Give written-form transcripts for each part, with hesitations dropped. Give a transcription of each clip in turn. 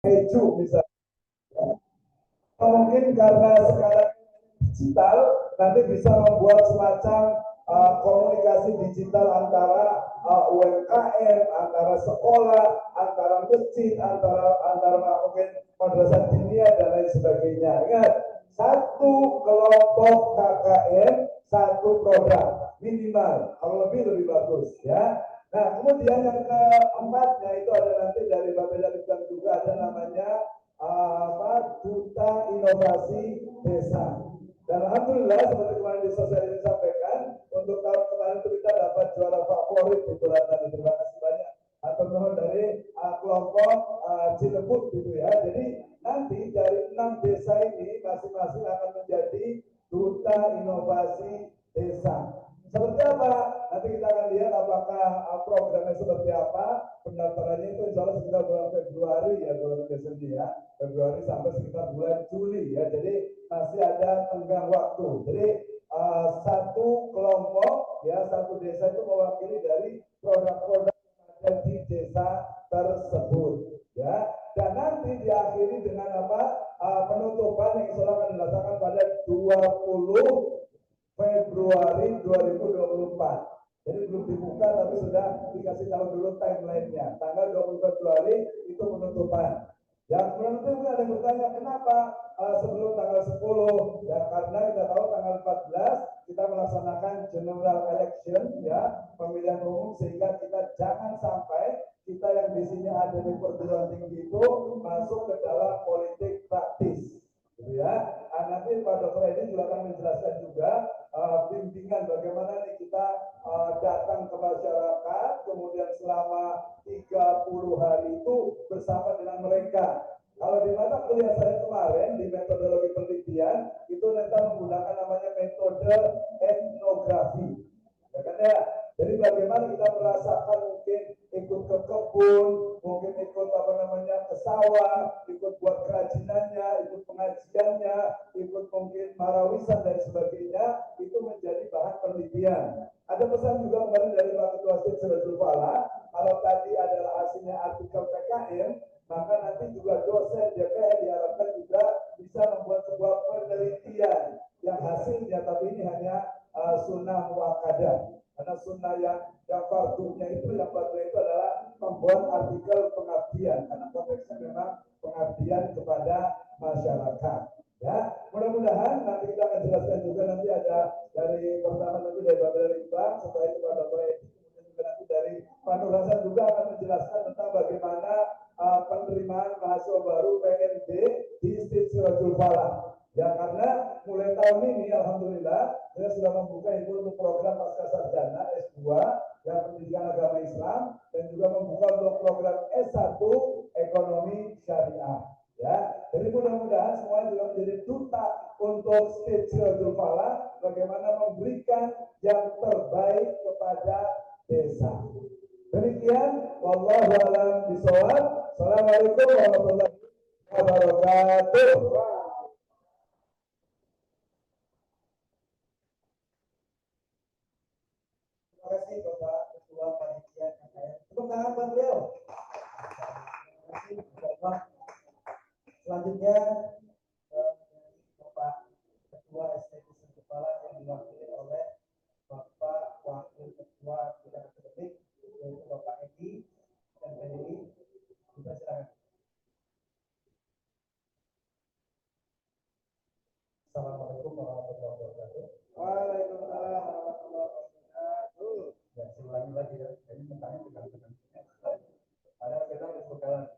keju misalnya. Mungkin karena sekarang digital nanti bisa membuat semacam komunikasi digital antara UMKM, antara sekolah, antara masjid, antara mungkin madrasah diniyah dan lain sebagainya. Ingat, satu kelompok KKN, satu produk minimal, kalau lebih bagus ya. Nah, kemudian yang keempatnya itu ada nanti dari Bapeda juga ada namanya Duta Inovasi Desa. Dan alhamdulillah seperti kemarin di sosial disampaikan, untuk tahun kemarin itu kita dapat juara favorit di Bulatan. Terima kasih banyak teman-teman dari kelompok Cilebut gitu ya. Jadi nanti dari 6 desa ini masing-masing akan menjadi Duta Inovasi Desa. Seperti apa? Nanti kita akan lihat apakah programnya seperti apa. Pendaftarannya itu insya Allah sekitar bulan Februari ya, bulan Desember ya. Februari sampai sekitar bulan Juli ya. Jadi masih ada tenggang waktu. Jadi satu kelompok ya, satu desa itu mewakili dari produk-produk yang ada di desa tersebut ya. Dan nanti diakhiri dengan apa? Penutupan yang insya Allah akan dilaksanakan pada 20 Februari 2024. Jadi belum dibuka tapi sudah dikasih tahu dulu timeline-nya. Tanggal 20 Februari itu penutupan. Yang penutup ada yang bertanya kenapa sebelum tanggal 10? Ya karena kita tahu tanggal 14 kita melaksanakan general election ya, pemilihan umum, sehingga kita jangan sampai kita yang di sini ada di perguruan tinggi itu masuk ke dalam politik praktis. Gitu ya. Nanti Pak Dr. Edi juga akan menjelaskan juga bimbingan bagaimana nih kita datang ke masyarakat, kemudian selama 30 hari itu bersama dengan mereka. Kalau di mata kuliah saya kemarin di metodologi penelitian itu nanti menggunakan namanya metode etnografi. Ya kan ya? Jadi bagaimana kita merasakan mungkin ikut ke kebun, mungkin ikut apa namanya ke sawah, ikut buat kerajinannya, ikut pengajiannya, ikut mungkin marawisan dan sebagainya, itu menjadi bahan penelitian. Ada pesan juga kemarin dari Pak Ketua Sirajul Fala, kalau tadi adalah hasilnya artikel PKM, maka nanti juga dosen DPR diharapkan juga bisa membuat sebuah penelitian yang hasilnya, tapi ini hanya sunnah muakkadah. Karena sunnah yang fardunya itu adalah membuat artikel pengabdian, karena konteksnya memang pengabdian kepada masyarakat. Ya, mudah-mudahan nanti kita akan jelaskan juga, nanti ada dari pertama nanti dari Bapak dari Bank, setelah itu Pak Dr. Edi, kemudian juga nanti dari Pak Nur Hasan juga akan menjelaskan tentang bagaimana penerimaan mahasiswa baru PNB di Sirajul Fala. Ya karena mulai tahun ini alhamdulillah kita sudah membuka itu untuk program pasca sarjana S2 yang pendidikan agama Islam, dan juga membuka untuk program S1 ekonomi syariah. Ya, jadi mudah-mudahan semua juga menjadi duta untuk Sirajul Fala, bagaimana memberikan yang terbaik kepada desa. Demikian, wallahu a'lam bishawab. Assalamualaikum warahmatullahi wabarakatuh. Terima kasih Bapak Ketua Panitia KKN. Tepuk tangan buat beliau. Terima kasih Bapak. Selanjutnya Bapak Ketua STT Kepala yang diwakili oleh Bapak Wakil Ketua Bidang Akademik yaitu Bapak Edi dan PDI. Silakan. Assalamualaikum warahmatullahi wabarakatuh. Waalaikumsalam warahmatullahi wabarakatuh. Ya, ulangi lagi ya. Ini tentangnya tekan-tekan. Ada kita disebutkan.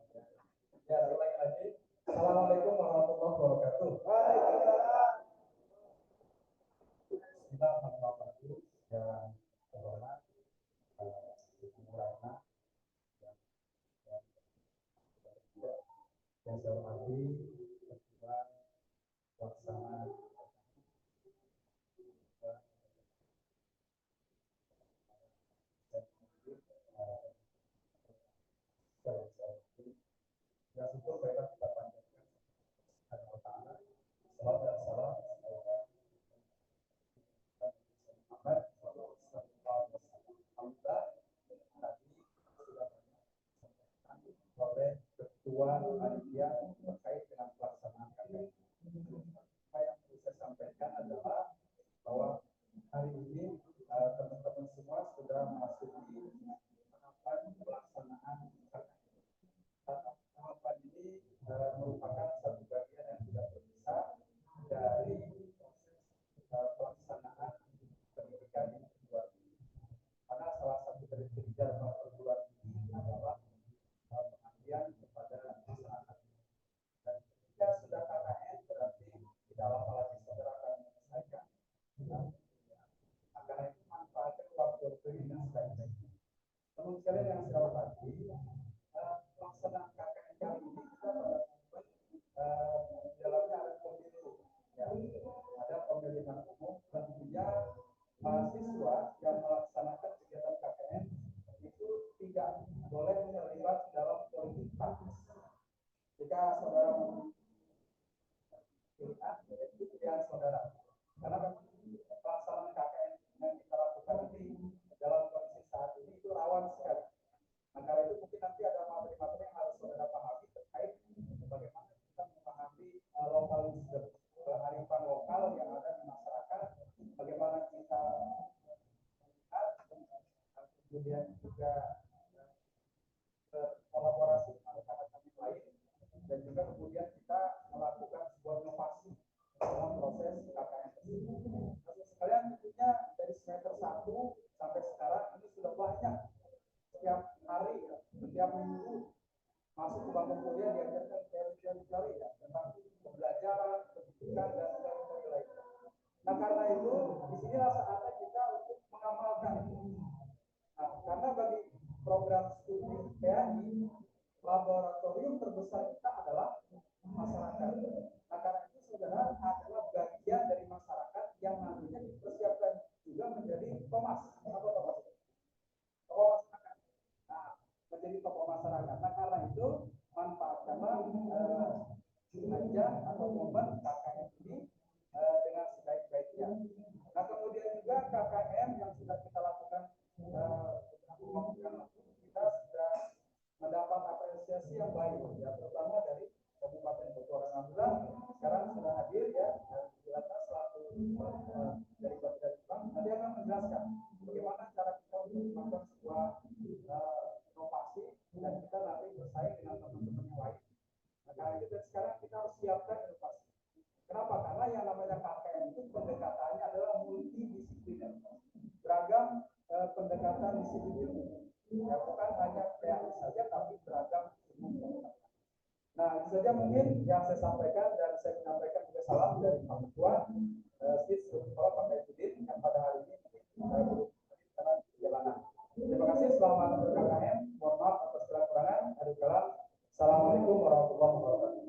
Ya, ulangi lagi. Assalamualaikum warahmatullahi wabarakatuh. Waalaikumsalam. Kita mengucapkan yang terhormat yang saya hormati Ketua Pelaksana yang syukur baiklah kita panjatkan kepada Allah Ta'ala. Salam dan salam Muhammad sallallahu alaihi wasallam. Tadi sudah oleh Ketua Panitia yang terkait dengan pelaksanaan KKN. Apa yang perlu saya sampaikan adalah bahwa hari ini teman-teman semua sudah memasuki tahapan pelaksanaan KKN. Tahapan ini merupakan satu bagian yang tidak terpisah dari proses pelaksanaan pendidikan di perguruan tinggi. Karena salah satu dari kerja perguruan tinggi adalah pengabdian kepada masyarakat. Dan ketika sudah KKN berarti tidak lama lagi saudara akan menyelesaikan. Karena itu manfaatkan waktu dengan sebaik-baiknya. Namun sekalian yang saya hormati, pelaksanaan KKN kali ini kita pada momen dalamnya ada pemilu, ya. Ada pemilihan umum, tentunya mahasiswa yang melaksanakan kegiatan KKN itu tidak boleh terlibat dalam politik praktis. Jika saudara pilihan saudara, karena pelaksanaan KKN yang kita lakukan ini dalam kondisi saat ini itu rawan sekali. Nah, karena itu mungkin nanti ada materi-materi yang harus saudara pahami terkait bagaimana kita memahami lokalisme, kearifan lokal yang ada di masyarakat, bagaimana kita melihat, kemudian juga berkolaborasi dengan rekan-rekan yang lain, dan juga kemudian kita melakukan sebuah inovasi dalam proses KKN tersebut. Sekalian tentunya dari semester 1 sampai sekarang ini sudah banyak setiap hari, setiap minggu masuk ke bangku kuliah diajarkan teori-teori ya tentang pembelajaran, pendidikan dan teori-teori lainnya. Nah karena itu disinilah saatnya kita untuk mengamalkan itu. Nah karena bagi program studi PAI laboratorium terbesar kita adalah masyarakat. Nah karena itu saudara adalah bagian dari masyarakat yang nantinya dipersiapkan juga menjadi Thomas. Apa Thomas? Tokoh masyarakat. Nah menjadi tokoh masyarakat. Nah karena itu manfaatkanlah ajang atau momen KKN ini dengan sebaik-baiknya. Nah kemudian juga KKN yang sudah kita lakukan beberapa waktu yang lalu, kita sudah mendapat apresiasi yang baik ya, terutama dari Kabupaten Bogor. Alhamdulillah sekarang sudah hadir ya di atas selaku dari Bapak Bank. Nanti akan menjelaskan bagaimana cara kita untuk melakukan sebuah inovasi dan kita nanti bersaing dengan teman-teman yang lain. Nah, karena itu dan sekarang kita harus siapkan inovasi. Kenapa? Karena yang namanya KKN itu pendekatannya adalah multidisipliner, beragam pendekatan disiplin ilmu. Ya, bukan hanya PAI saja, tapi beragam ilmu. Nah, itu saja mungkin yang saya sampaikan dan saya menyampaikan juga salam dari Pak Ketua, Sis Kepala Pak Kaidudin yang pada hari ini belum karena perjalanan. Terima kasih, selamat ber-KKN. Mohon maaf atas kekurangan. Assalamualaikum warahmatullahi wabarakatuh.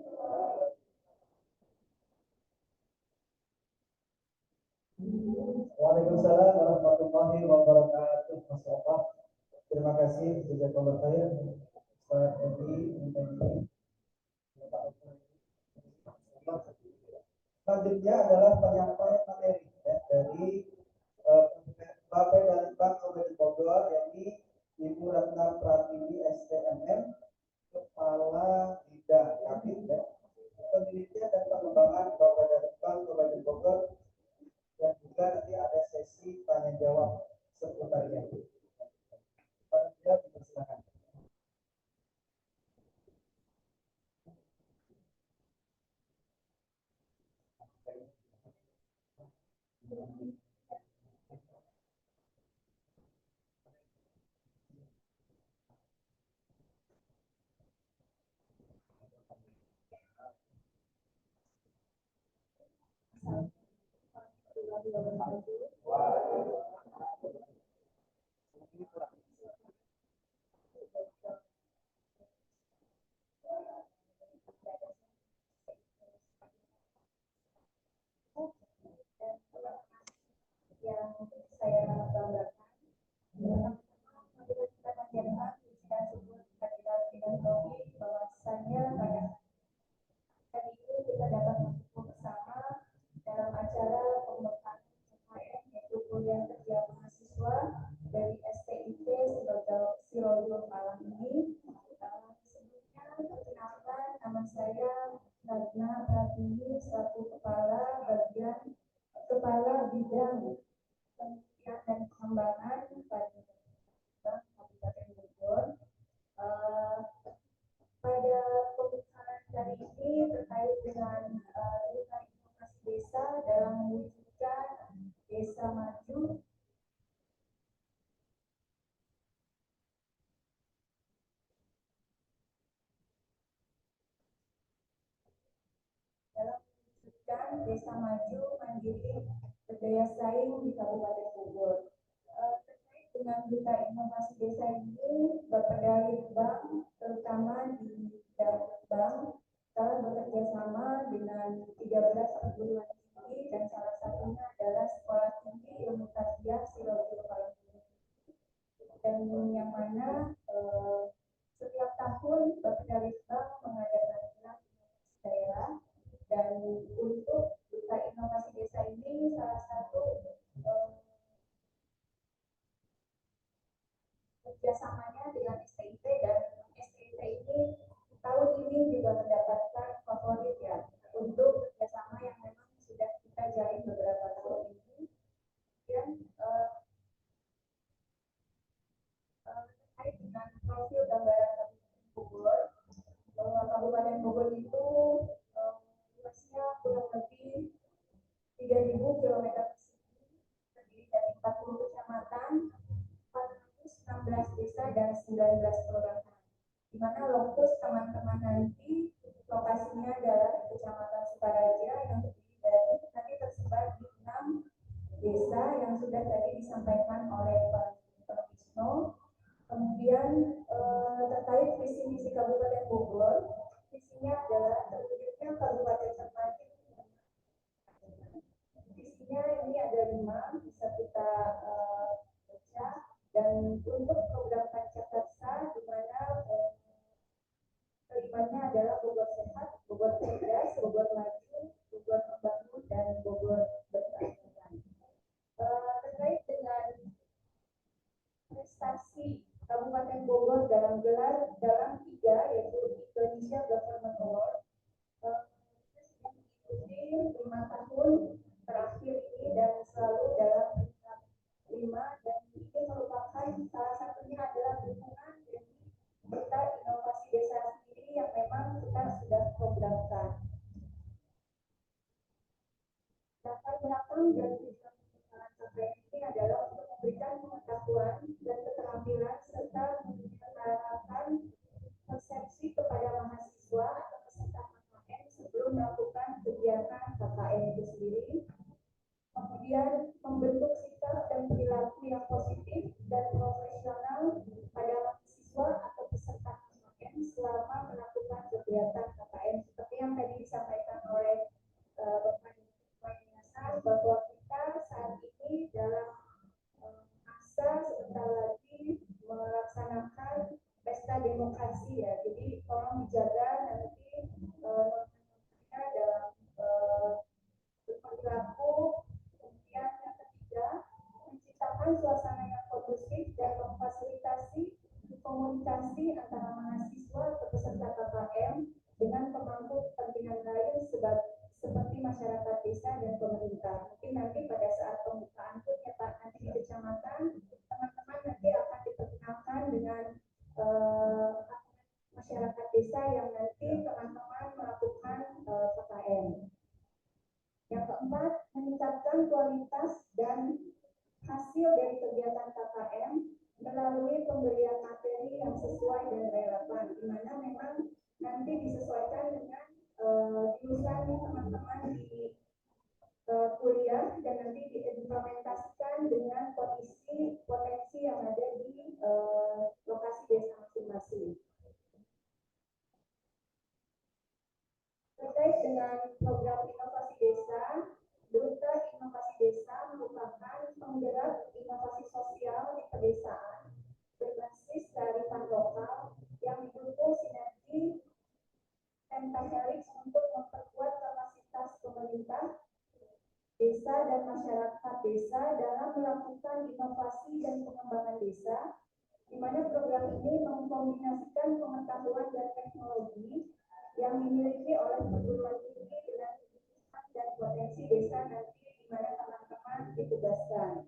Waalaikumsalam warahmatullahi wabarakatuh. Mas Bapak, terima kasih jazakallahu khair. Ustaz Edi. Selanjutnya adalah penyampaian materi ya, dari Bapak dan Bank Kabupaten Bogor, yakni Ibu Ratna Pratiwi STMM, Kepala Bidang Kabin ya, Penelitian dan Pengembangan Bapak dan Bank Kabupaten Bogor, dan juga nanti ada sesi tanya jawab seputarnya. Panitia dipersilakan. saya Natna Pratiwi selaku Kepala Bidang Penelitian dan Pengembangan pada Kabupaten Bogor. Pada pembicaraan kali ini terkait dengan inovasi desa dalam mewujudkan desa maju. Desa maju mandiri berdaya saing di Kabupaten Bogor. Terkait dengan berita inovasi desa ini, Bapak Litbang terutama di Litbang telah bekerja sama dengan 13 perguruan tinggi dan salah satunya adalah Sekolah Tinggi Ilmu Tarbiyah Sirojul Palembang. Dan yang mana setiap tahun Bapak Litbang mengadakan daerah. Dan untuk berita inovasi desa ini salah satu kerjasamanya dengan STIP, dan STIP ini tahun ini juga mendapatkan favorit ya untuk kerjasama yang memang sudah kita jalin beberapa tahun ini. Dan terkait dengan profil gambaran Kabupaten Bogor, bahwa Kabupaten Bogor itu luasnya kurang lebih 3.000 km persegi, terdiri dari 40 kecamatan, 416 desa, dan 19 kelurahan. Di mana lokus teman-teman nanti lokasinya adalah Kecamatan Sukaraja yang terdiri dari nanti tersebar di 6 desa yang sudah tadi disampaikan oleh Pak Wisnu. Kemudian terkait visi misi Kabupaten Bogor, visinya adalah terwujudnya kabupaten termaju. Visinya ini ada 5, bisa kita baca. Dan untuk program Pancakarsa, di mana kalimatnya adalah Bogor Sehat, Bogor Cerdas, Bogor Maju, Bogor Membangun, dan Bogor Berkeadilan. Terkait dengan prestasi Kabupaten Bogor dalam 3, yaitu Indonesia Government Award, mengikuti 5 tahun terakhir ini dan selalu dalam peringkat 5, dan ini merupakan salah satunya adalah dukungan dari berita inovasi desa sendiri yang memang kita sudah programkan. Latar belakang dan tujuan pembicaraan KPM ini adalah untuk memberikan pengetahuan dan keterampilan serta mengarahkan persepsi kepada mahasiswa atau peserta KKN sebelum melakukan kegiatan KKN itu sendiri. Kemudian membentuk sikap dan perilaku yang positif dan profesional pada mahasiswa atau peserta KKN selama melakukan kegiatan KKN, seperti yang tadi disampaikan oleh Bapak Yayasan, bahwa kita saat ini dalam masa sebentar lagi melaksanakan pesta demokrasi ya, jadi tolong dijaga nanti dalam berperilaku. Kemudian yang ketiga, menciptakan suasana yang kondusif dan memfasilitasi komunikasi antara mahasiswa atau peserta KKM dengan pemangku kepentingan lain seperti masyarakat desa dan pemerintah. Mungkin nanti pada saat pembukaan pun ya Pak, nanti di kecamatan teman-teman nanti akan diperkenalkan dengan masyarakat desa yang nanti teman-teman melakukan KKM. Yang keempat, meningkatkan kualitas dan hasil dari kegiatan KKM melalui pemberian materi yang sesuai dan relevan, di mana memang nanti disesuaikan dengan jurusan teman-teman di kuliah dan nanti diimplementasikan dengan kondisi potensi yang ada di lokasi desa masing-masing. Terkait dengan program inovasi desa, Duta Inovasi Desa merupakan penggerak inovasi sosial di pedesaan berbasis kearifan lokal yang didukung sinergi pentahelix untuk memperkuat kapasitas pemerintah, desa, dan masyarakat desa dalam melakukan inovasi dan pengembangan desa, di mana program ini mengkombinasikan pengetahuan dan teknologi yang dimiliki oleh perguruan tinggi dengan kebutuhan dan potensi desa nanti di mana teman-teman ditugaskan.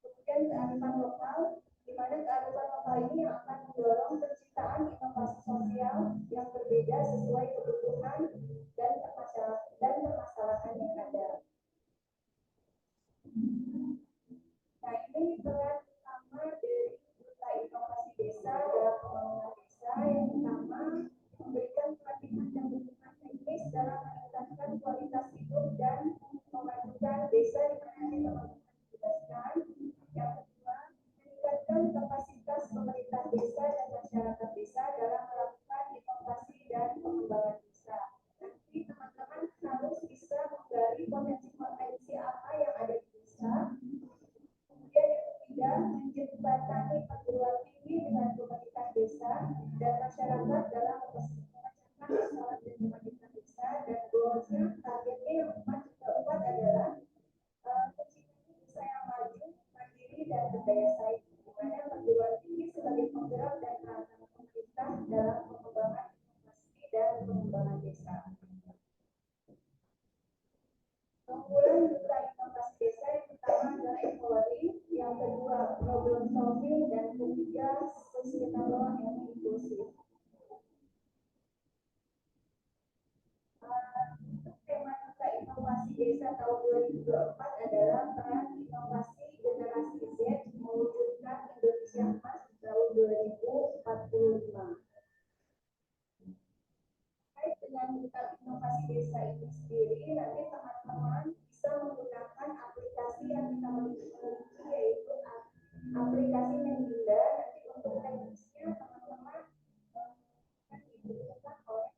Kemudian kearifan lokal, di mana kearifan lokal ini yang akan mendorong penciptaan inovasi sosial yang berbeda sesuai kebutuhan dan permasalahan yang ada. Nah, ini peran utama dari Duta Inovasi Desa dalam pembangunan desa. Yang pertama, memberikan pelatihan dan dukungan teknis dalam meningkatkan kualitas hidup dan memajukan desa di mana teman-teman ditugaskan. Yang kedua, meningkatkan kapasitas pemerintah desa dan masyarakat desa dalam melakukan inovasi dan pengembangan desa. Nanti teman-teman harus bisa menggali potensi-potensi apa yang ada di desa. Kemudian yang ketiga, menjembatani perguruan tinggi dengan pemerintah desa dan masyarakat dalam memecahkan masalah dan pemerintah desa. Dan goalsnya, targetnya yang keempat adalah menciptakan desa yang maju, mandiri dan berdaya saing, di mana perguruan tinggi sebagai penggerak dan perantara pemerintah dalam pengembangan inovasi dan pengembangan desa. Keunggulan Duta Inovasi Desa yang pertama adalah empowering, yang kedua problem solving, dan ketiga sustainable and inclusive. Untuk tema Duta Inovasi Desa tahun 2024 adalah peran inovasi generasi Z mewujudkan Indonesia Emas tahun 2045. Terkait dengan Duta Inovasi Desa ini sendiri, nanti teman-teman bisa menggunakan aplikasi yang kita miliki, yaitu aplikasi Mendinda. Nanti untuk teknisnya teman-teman akan diberikan oleh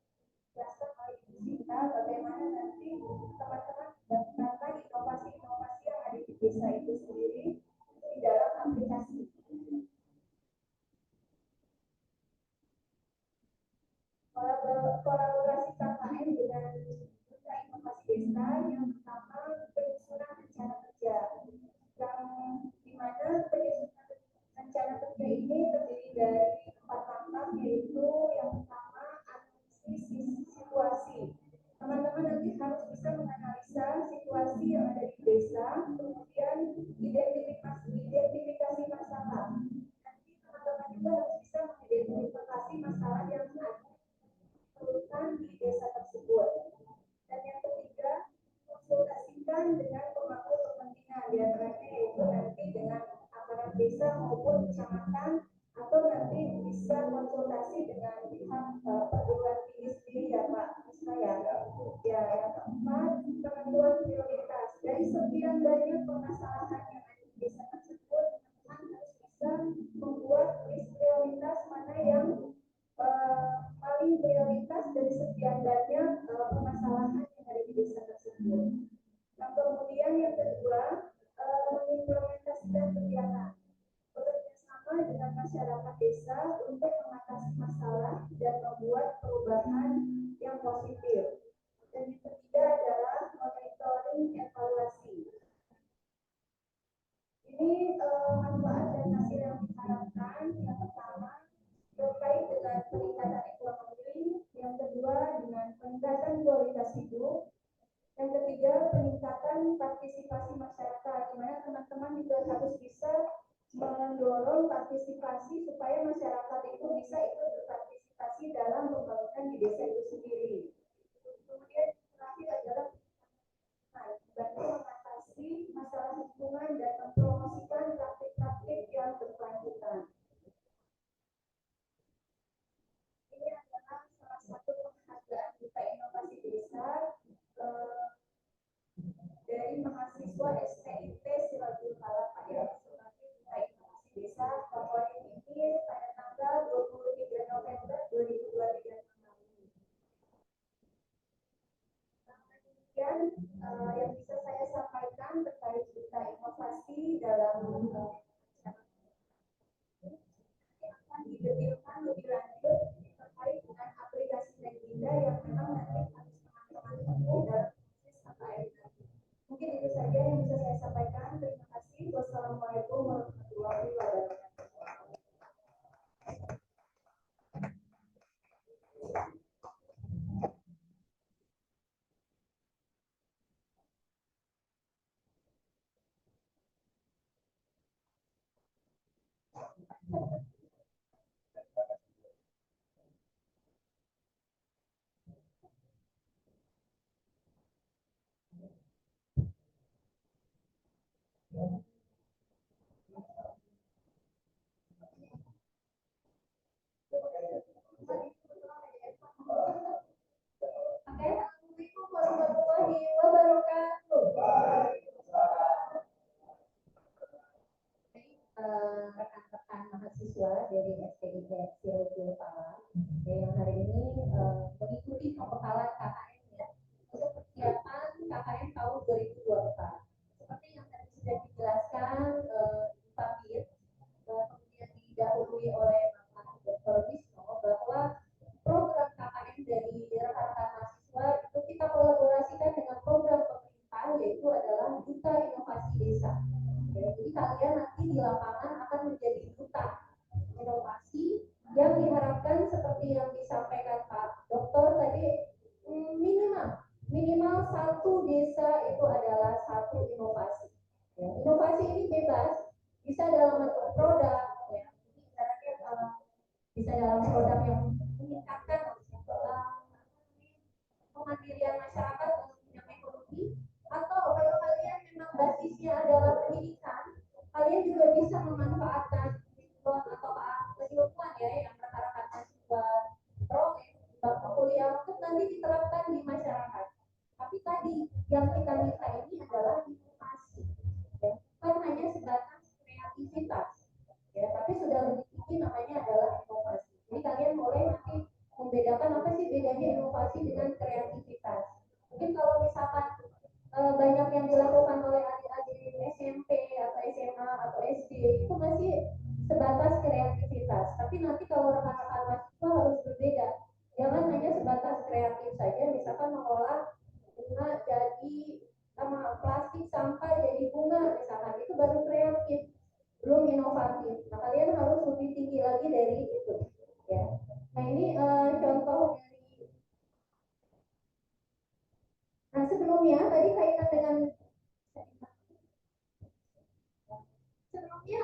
jasa oleh Ibu Sinta, bagaimana nanti teman-teman mendaftarkan inovasi-inovasi yang ada di desa itu sendiri di dalam aplikasi. Kolaborasi KKN dengan Duta Inovasi Desa, yang pertama penyusunan rencana kerja, yang dimana penyusunan rencana kerja ini terdiri dari 4 langkah, yaitu yang pertama analisis situasi. Teman-teman nanti harus bisa menganalisa situasi yang ada di desa, kemudian identifikasi masalah. Nanti teman-teman juga harus bisa mengidentifikasi masalah yang ada di desa tersebut. Dan yang ketiga, konsultasikan dengan pemangku kepentingan, diantaranya yaitu nanti dengan aparat desa maupun kecamatan, atau nanti bisa konsultasi dengan pihak perguruan tinggi sendiri ya Pak Isma ya. Ya, yang keempat, penentuan prioritas. Dari sekian banyak permasalahan yang ada di desa tersebut, teman-teman harus bisa membuat list prioritas mana yang paling prioritas dari sekian banyak permasalahan yang ada di desa tersebut. Nah, kemudian yang kedua, mengimplementasikan kegiatan, bekerja sama dengan masyarakat desa untuk mengatasi masalah dan membuat perubahan yang positif. Dan yang ketiga adalah monitoring evaluasi. Ini manfaat dan hasil yang diharapkan. Yang pertama, terkait dengan peningkatan ekonomi, yang kedua dengan peningkatan kualitas hidup, yang ketiga peningkatan partisipasi masyarakat, di mana teman-teman juga harus bisa mendorong partisipasi supaya masyarakat itu bisa ikut berpartisipasi dalam pembangunan di desa itu sendiri. Kemudian terakhir adalah bantu mengatasi masalah lingkungan dan mempromosikan praktik-praktik yang berkelanjutan. Ini adalah salah satu penghargaan Duta Inovasi Desa dari mahasiswa STIP Sirajul Falah sebagai Duta Inovasi Desa favorit ini pada tanggal 23 November 2023 lalu. Kemudian yang bisa saya sampaikan terkait Duta Inovasi dalam akan didetilkan lebih lanjut terkait dengan aplikasi Mendinda yang memang nanti harus teman-teman tempuh dalam proses KKN. Mungkin itu saja yang bisa saya sampaikan. Terima kasih. Wassalamualaikum warahmatullahi wabarakatuh. Oke, Assalamualaikum warahmatullahi wabarakatuh. Rekan-rekan mahasiswa dari STIG Sirojul Pala yang hari ini mengikuti pembekalan KKN ya untuk persiapan KKN tahun 2024. Seperti yang tadi sudah dijelaskan Pak Bir, kemudian didahului oleh Bapak Dr. Wisno bahwa program KKN dari rekan-rekan mahasiswa itu kita kolaborasikan dengan program pemerintah yaitu adalah Duta Inovasi Desa. Jadi kalian nanti di lapangan akan menjadi duta inovasi yang diharapkan seperti yang disampaikan Pak Dokter tadi minimal satu desa itu adalah satu inovasi. Ya, inovasi ini bebas, bisa dalam bentuk produk, ya. Bisa dalam produk yang meningkatkan kemandirian masyarakat dalam bidang ekonomi, atau kalau kalian memang basisnya adalah pendidikan, kalian juga bisa memanfaatkan atau keilmuan ya yang rekan-rekan mahasiswa peroleh bangku kuliah untuk nanti diterapkan di masyarakat. Tapi tadi yang kita minta ini adalah inovasi, ya. Bukan hanya sebatas kreativitas, ya, tapi sudah lebih tinggi namanya adalah inovasi. Jadi kalian boleh nanti membedakan apa sih bedanya inovasi dengan kreativitas. Mungkin kalau misalkan banyak yang dilakukan oleh adik-adik SMP atau SMA atau SD itu masih sebatas kreativitas. Tapi nanti kalau rekan-rekan mahasiswa harus berbeda. Jangan hanya sebatas kreatif saja, misalkan mengolah bunga jadi sama plastik sampah jadi bunga, misalkan itu baru kreatif, belum inovatif. Nah kalian harus lebih tinggi lagi dari itu, ya. Nah ini contoh dari. Nah sebelumnya tadi kaitan dengan sebelumnya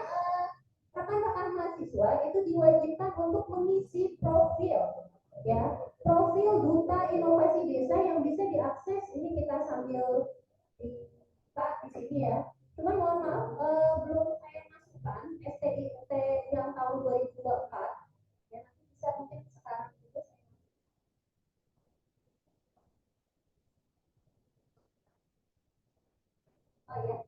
rekan-rekan mahasiswa itu diwajibkan untuk mengisi profil, ya, profil Duta Inovasi Desa yang bisa diakses. Ini kita sambil di sini ya. Cuman mohon maaf belum saya masukkan STIT yang tahun 2024. Ya nanti bisa mungkin sekarang juga saya. Oh ya.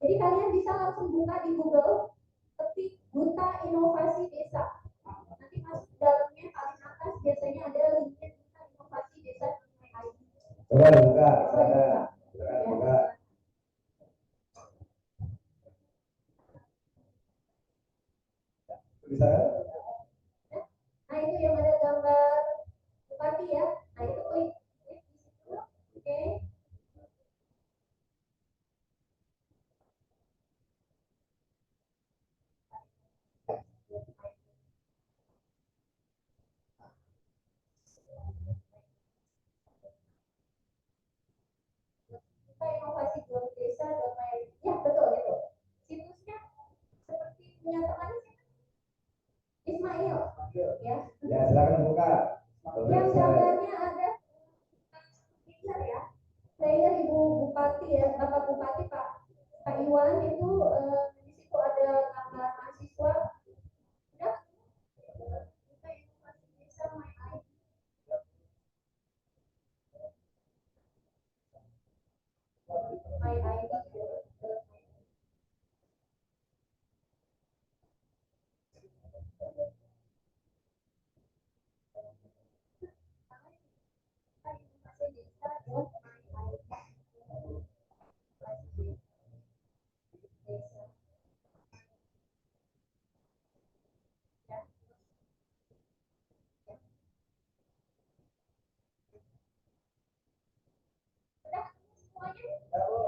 Jadi kalian bisa langsung buka di Google, ketik Duta Inovasi Desa. Nanti masuk dalamnya paling atas biasanya ada linknya Duta Inovasi Desa. Coba dibuka, Ya. Bisa kan? Nah itu yang ada gambar bupati ya. Nah itu klik di situ. Oke. Inovasi desa ya betul itu. Situsnya seperti punya teman Ismail, ya. Ya silakan buka. Yang gambarnya ada picture ya. Saya Ibu Bupati ya, Bapak Bupati Pak Iwan itu di situ ada gambar mahasiswa. Udah. Kita inovasi desa main.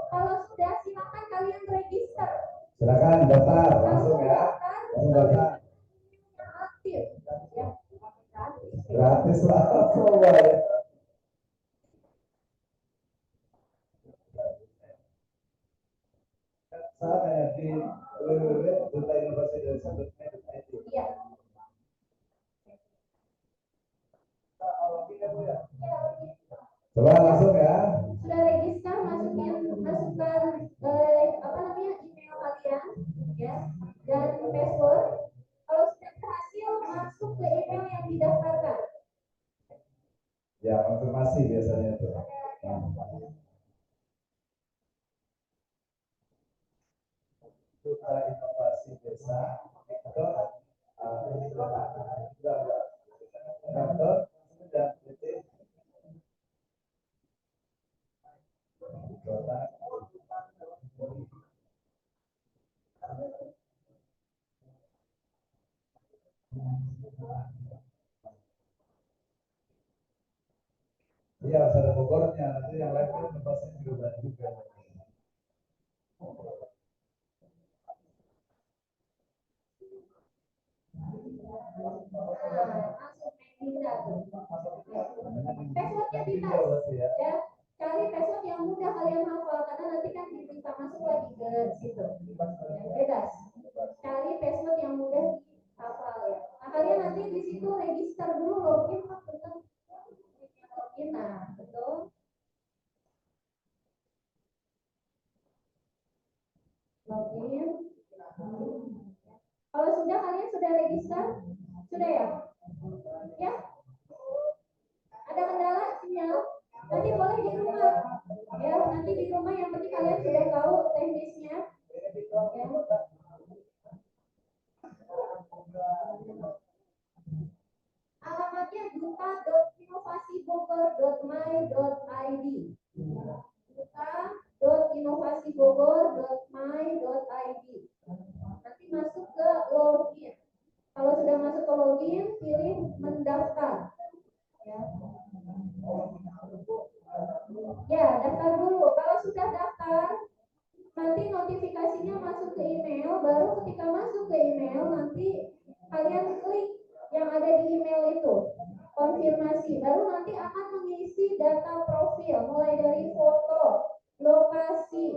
Kalau sudah silakan kalian register. Silakan daftar langsung ya. Langsung daftar. Aktif. Ya. Gratis lah. Coba ya. Saya kayak di desa.my.id. Iya. Coba langsung ya. Sudah register, masukkan apa namanya email kalian, ya, dan password. Kalau sudah berhasil, masuk ke email yang didaftarkan. Ya, konfirmasi biasanya itu. Duta Inovasi Desa Iya, harus ada Bogornya. Nanti yang lain kan tempatnya juga banyak juga. Passwordnya bebas, ya. Cari password yang mudah kalian hafal karena nanti kan diminta masuk lagi ke situ. Ya, bebas. Cari password yang mudah dihafal ya. Nah, kalian nanti di situ register dulu, login kan betul. Login, nah betul. Login. Kalau sudah, kalian sudah register? Sudah ya? Ya? Ada kendala sinyal? Nanti boleh di rumah. Ya, nanti di rumah yang penting kalian sudah tahu teknisnya. Ya. Alamatnya duta.inovasibogor.my.id. duta.inovasibogor.my.id. Nanti masuk ke login. Kalau sudah masuk ke login, pilih mendaftar. Ya, daftar dulu. Kalau sudah daftar, nanti notifikasinya masuk ke email. Baru ketika masuk ke email, nanti kalian klik yang ada di email itu, konfirmasi. Baru nanti akan mengisi data profil, mulai dari foto, lokasi.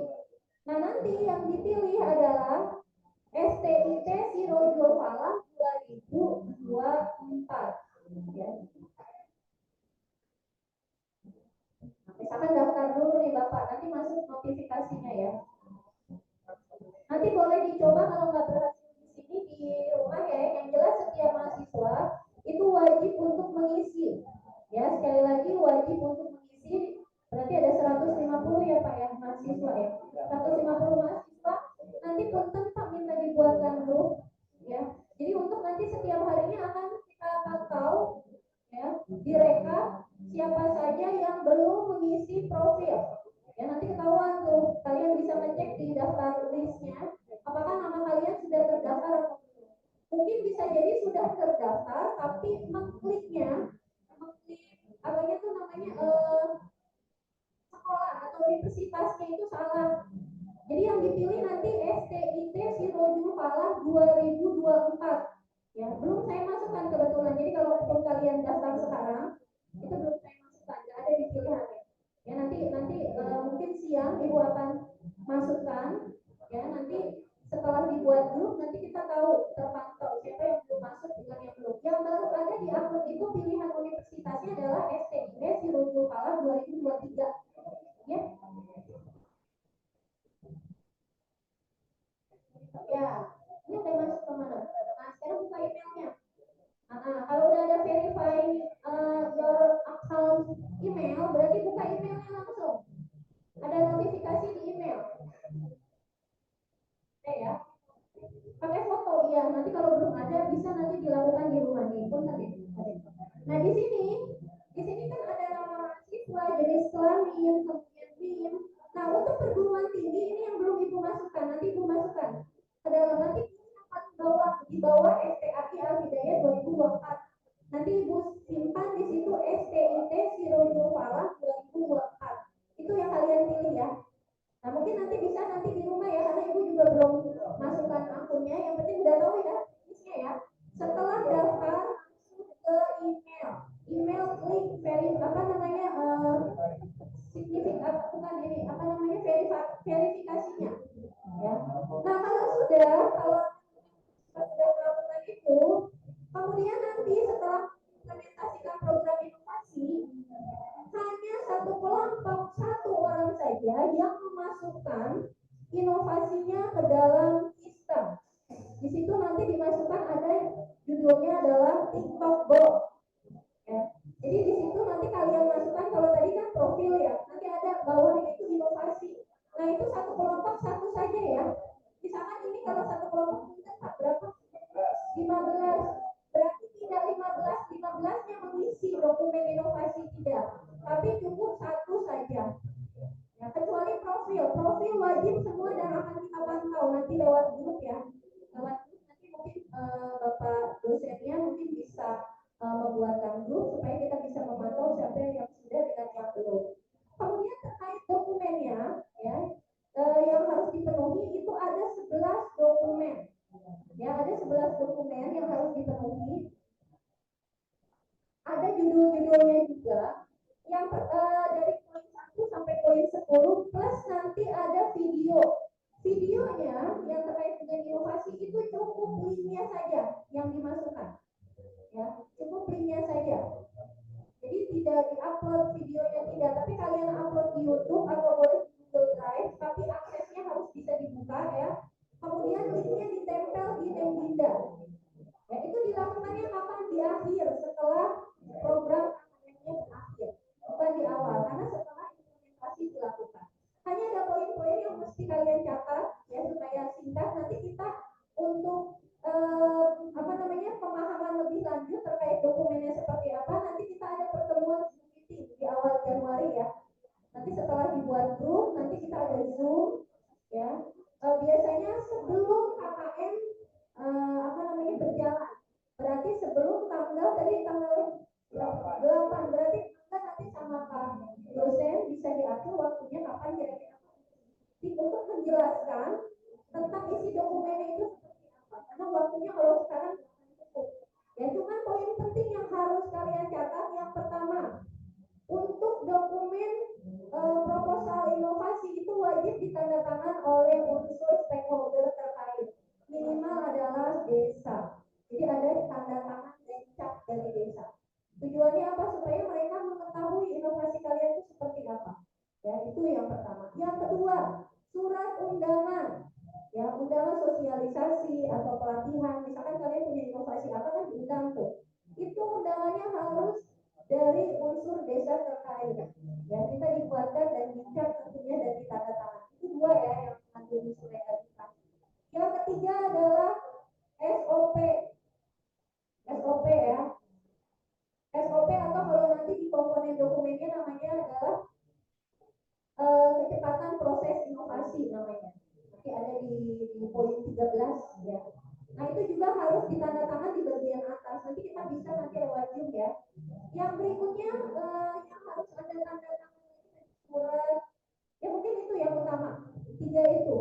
Nah, nanti yang dipilih adalah STIT Sirojul Falah 2024. Ya. Misalkan daftar dulu nih Bapak, nanti masuk notifikasinya ya. Nanti boleh dicoba kalau nggak berhasil di sini di rumah ya. Yang jelas setiap mahasiswa itu wajib untuk mengisi. Ya, sekali lagi wajib untuk mengisi. Berarti ada 150 ya Pak ya mahasiswa ya. 150 mahasiswa. Nanti punten Pak minta dibuatkan grup ya. Jadi untuk nanti setiap harinya akan kita pantau ya, direkap siapa saja yang belum mengisi profil. Ya, nanti ketahuan tuh, kalian bisa ngecek di daftar listnya apakah nama kalian sudah terdaftar atau belum. Mungkin bisa jadi sudah terdaftar tapi mengklik apanya tuh namanya sekolah atau universitasnya itu salah. Jadi yang dipilih nanti STIT Sirojul Falah 2024. Ya, belum saya masukkan kebetulan. Jadi kalau kalian daftar sekarang, itu belum saya masukkan, nggak ada di pilihannya. Ya, nanti mungkin siang Ibu akan masukkan. Ya, nanti setelah dibuat grup, nanti kita tahu terpantau siapa yang belum masuk dengan yang belum. Yang baru ada di akun itu pilihan universitasnya adalah STIT Sirojul Falah 2023. Ya. Ya, ini udah masuk ke mana? Nah, sekarang buka emailnya. Kalau udah ada verify your account email, berarti buka emailnya langsung. Ada notifikasi di email. Oke ya. Pakai foto ya. Nanti kalau belum ada bisa nanti dilakukan di rumah nih pun tadi. Nah di sini kan ada nama mahasiswa, jenis kelamin, kemudian BIM. Nah untuk perguruan tinggi ini yang belum Ibu masukkan, nanti Ibu masukkan. Adalah nanti di bawah STAI Al-Hidayah 2024. Nanti Ibu simpan di situ STIT Sirojul Falah 2024. ya yang memasukkan inovasinya ke dalam sistem. Di situ nanti dimasukkan ada judulnya adalah TikTok Box. Ya. Jadi di situ nanti kalian masukkan, kalau tadi kan profil ya, nanti ada bawahnya itu inovasi. Nah itu satu kelompok satu saja ya. Misalkan ini kalau satu kelompok mungkin berapa? 15. Berarti tidak 15-nya mengisi dokumen inovasi, tidak. Tapi cukup satu saja. Ya, kecuali profil wajib semua dan akan kita pantau nanti lewat grup ya. Lewat grup nanti mungkin Bapak dosennya mungkin bisa membuatkan grup supaya kita bisa memantau siapa yang sudah dengan yang belum. Kemudian terkait dokumennya ya, yang harus dipenuhi itu ada 11 dokumen. Ya, ada 11 dokumen yang harus dipenuhi. Ada judul-judulnya juga. Yang dari poin 1 sampai poin 10 plus nanti ada video. Videonya yang terkait dengan inovasi itu cukup linknya saja yang dimasukkan. Ya, cukup linknya saja. Jadi tidak diupload videonya, tidak, tapi kalian upload di YouTube atau boleh di Google Drive, tapi aksesnya harus bisa dibuka ya. Kemudian linknya ditempel di Tembinda. Ya, itu dilakukannya kapan? Di akhir, setelah program kampanyenya berakhir, bukan di awal, karena setelah implementasi dilakukan. Hanya ada poin-poin yang mesti kalian catat ya supaya singkat. Nanti kita untuk pemahaman lebih lanjut terkait dokumennya seperti apa, nanti kita ada pertemuan meeting di awal Januari ya. Nanti setelah dibuat grup, nanti kita ada Zoom ya. Biasanya sebelum KKN berjalan, berarti sebelum tanggal 8, berarti kita nanti sama Pak dosen bisa diatur waktunya kapan kira-kira untuk menjelaskan tentang isi dokumennya itu seperti apa, karena waktunya kalau sekarang cukup ya. Cuman poin penting yang harus kalian catat, yang pertama, untuk dokumen proposal inovasi itu wajib ditandatangan oleh unsur stakeholder terkait, minimal adalah desa. Jadi ada tanda tangan dan cap dari desa. Tujuannya apa? Supaya mereka mengetahui inovasi kalian itu seperti apa. Ya, itu yang pertama. Yang kedua, surat undangan. Ya, undangan sosialisasi atau pelatihan. Misalkan kalian punya inovasi apa kan diundang tuh. Itu undangannya harus dari unsur desa terkait. Ya, kita dibuatkan dan dicap tentunya dan ditandatangan. Itu dua ya yang mengandung unsur legalitas. Yang ketiga adalah SOP. SOP ya. SOP atau kalau nanti di komponen dokumennya namanya adalah kecepatan proses inovasi namanya. Nanti ada di poin 13 ya. Nah itu juga harus ditandatangan di bagian atas. Nanti kita bisa nanti lewat Zoom ya. Yang berikutnya yang harus ada tanda tangan surat. Ya mungkin itu yang utama. 3 itu.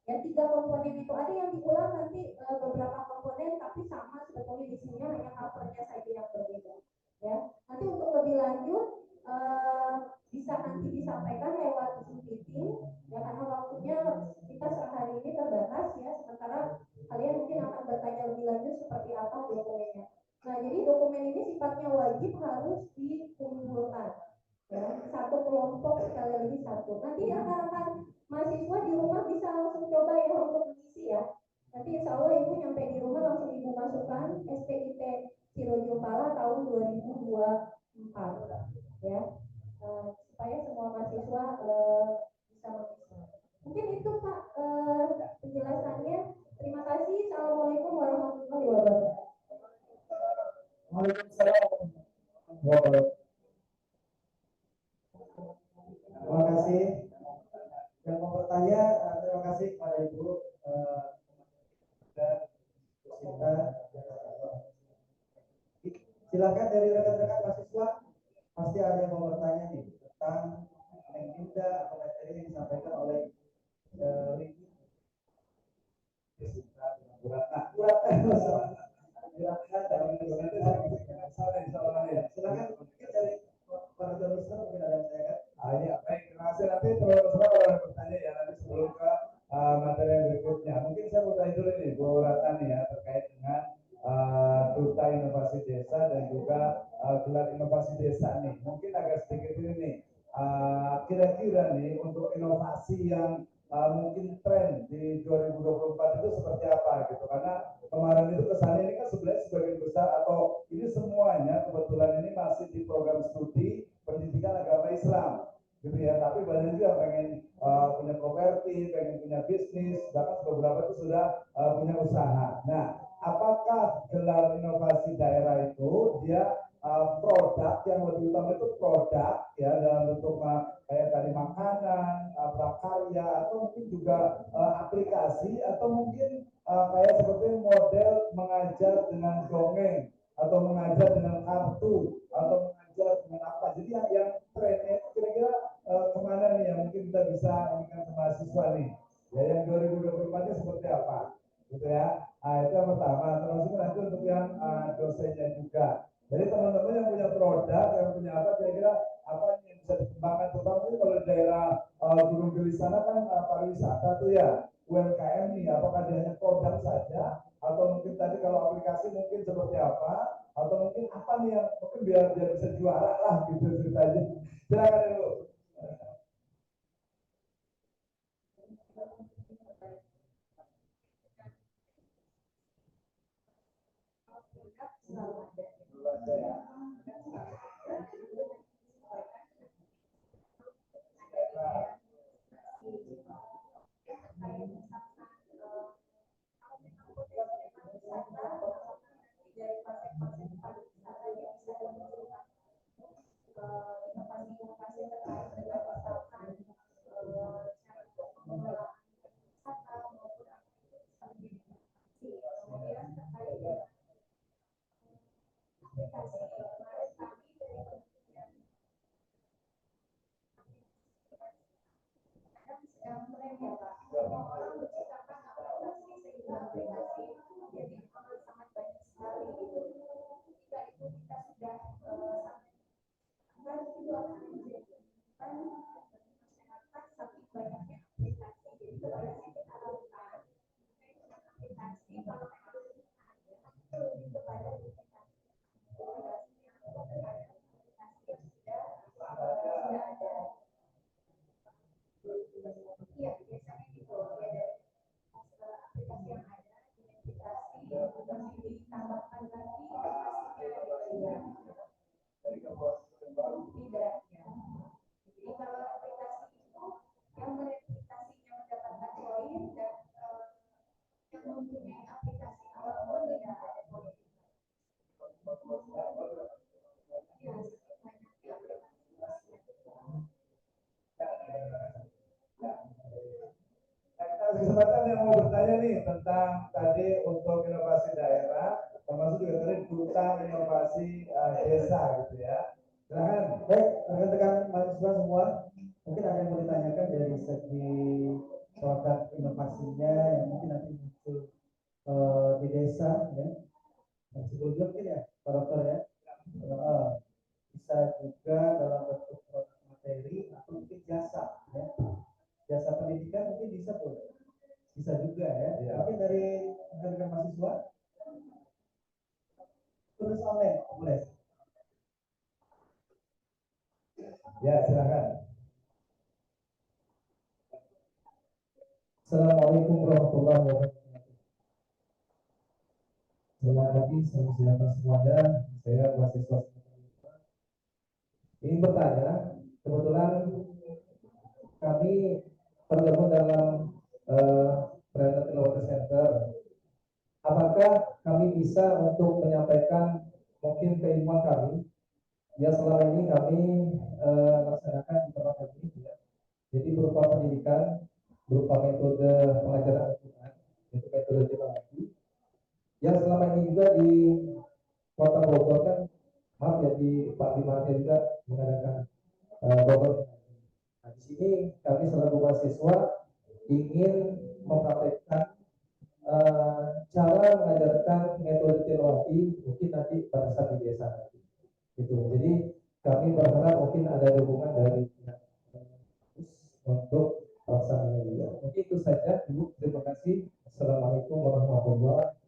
Ya 3 komponen itu ada yang diulang nanti beberapa komponen tapi sama sebetulnya isinya, hanya covernya saja yang berbeda. Ya nanti untuk lebih lanjut bisa nanti disampaikan lewat Zoom meeting ya, karena waktunya kita sehari ini terbatas ya, sementara kalian mungkin akan bertanya lebih lanjut seperti apa dokumennya. Nah jadi dokumen ini sifatnya wajib harus dikumpulkan ya, satu kelompok sekali lagi satu. Nanti rekan-rekan mahasiswa di rumah bisa langsung coba ya untuk mengisi ya. Nanti insya Allah ibu nyampe di rumah langsung ibu masukkan SPIT Sirojumpala tahun 2024 ya, supaya semua mahasiswa bisa mengisi. Mungkin itu Pak penjelasannya. Terima kasih. Assalamualaikum warahmatullahi wabarakatuh. Waalaikumsalam. Terima kasih. Yang mau bertanya, terima kasih kepada Ibu dan kita. Silakan dari rekan-rekan mahasiswa, pasti ada yang mau bertanya nih tentang Tembinda atau materi yang disampaikan oleh Riki. Silakan mungkin dari para dosen mungkin ada yang saya kan. Ya, baik, terima kasih. Nanti teman-teman kalau ada bertanya ya nanti sebelum ke materi yang berikutnya. Mungkin saya mau tanya dulu nih Bu Ratani ya terkait dengan Duta Inovasi Desa dan juga gelar inovasi desa nih. Mungkin agak sedikit ini nih kira-kira nih untuk inovasi yang mungkin tren di 2024 itu seperti apa gitu, karena kemarin itu kesannya ini kan sebenarnya sebagian besar atau ini semuanya kebetulan ini masih di program studi pendidikan agama Islam gitu ya, tapi banyak juga pengen punya properti, pengen punya bisnis, bahkan beberapa itu sudah punya usaha. Nah, apakah gelar inovasi daerah itu dia produk yang lebih utama itu produk ya dalam bentuk kayak tadi makanan, prakarya, atau mungkin juga aplikasi, atau mungkin kayak seperti model mengajar dengan dongeng, atau mengajar dengan kartu, atau mengajar dengan apa. Jadi yang trennya itu kira-kira kemana nih yang mungkin kita bisa inginkan ke mahasiswa nih ya, yang 2024 nya seperti apa gitu ya. Itu yang pertama. Terus nanti untuk yang dosennya juga, jadi teman-teman yang punya produk, yang punya apa, kira-kira apa yang bisa dikembangkan, terutama kalau di daerah Gunung Gili sana kan pariwisata tuh ya, UMKM nih, apakah dia hanya produk saja, atau mungkin tadi kalau aplikasi mungkin seperti apa, atau mungkin apa nih yang mungkin biar bisa juara lah gitu ceritanya. Silakan dulu. Kesempatan yang mau bertanya nih tentang tadi untuk inovasi daerah, termasuk juga tadi duta inovasi desa gitu ya. Silahkan. Baik, rekan-rekan mahasiswa semua, mungkin ada yang mau ditanyakan dari segi produk inovasinya yang mungkin nanti muncul di desa ya. Dan sebelumnya mungkin ya, Pak Dokter ya. Bisa juga dalam bentuk produk materi atau mungkin jasa ya. Jasa pendidikan mungkin bisa boleh. Bisa juga ya. Mungkin dari rekan-rekan mahasiswa tulis online boleh. Ya, silakan. Assalamualaikum warahmatullahi wabarakatuh. Selamat pagi, selamat siang semuanya. Saya mahasiswa ini bertanya, kebetulan kami tergabung dalam Branded Innovation Center. Apakah kami bisa untuk menyampaikan mungkin keilmuan kami ya selama ini kami laksanakan di tempat kami ya. Jadi berupa pendidikan, berupa metode pengajaran Al-Quran, yaitu metode teknologi. Yang selama ini juga di Kota Bogor kan, maaf ya di Pak Bima juga mengadakan Bogor. Nah, di sini kami selaku mahasiswa ingin mempraktekkan cara mengajarkan metode teknologi mungkin nanti pada saat di desa nanti. Gitu. Jadi kami berharap mungkin ada dukungan dari untuk pelaksananya juga. Mungkin itu saja, Ibu. Terima kasih. Assalamualaikum warahmatullahi wabarakatuh.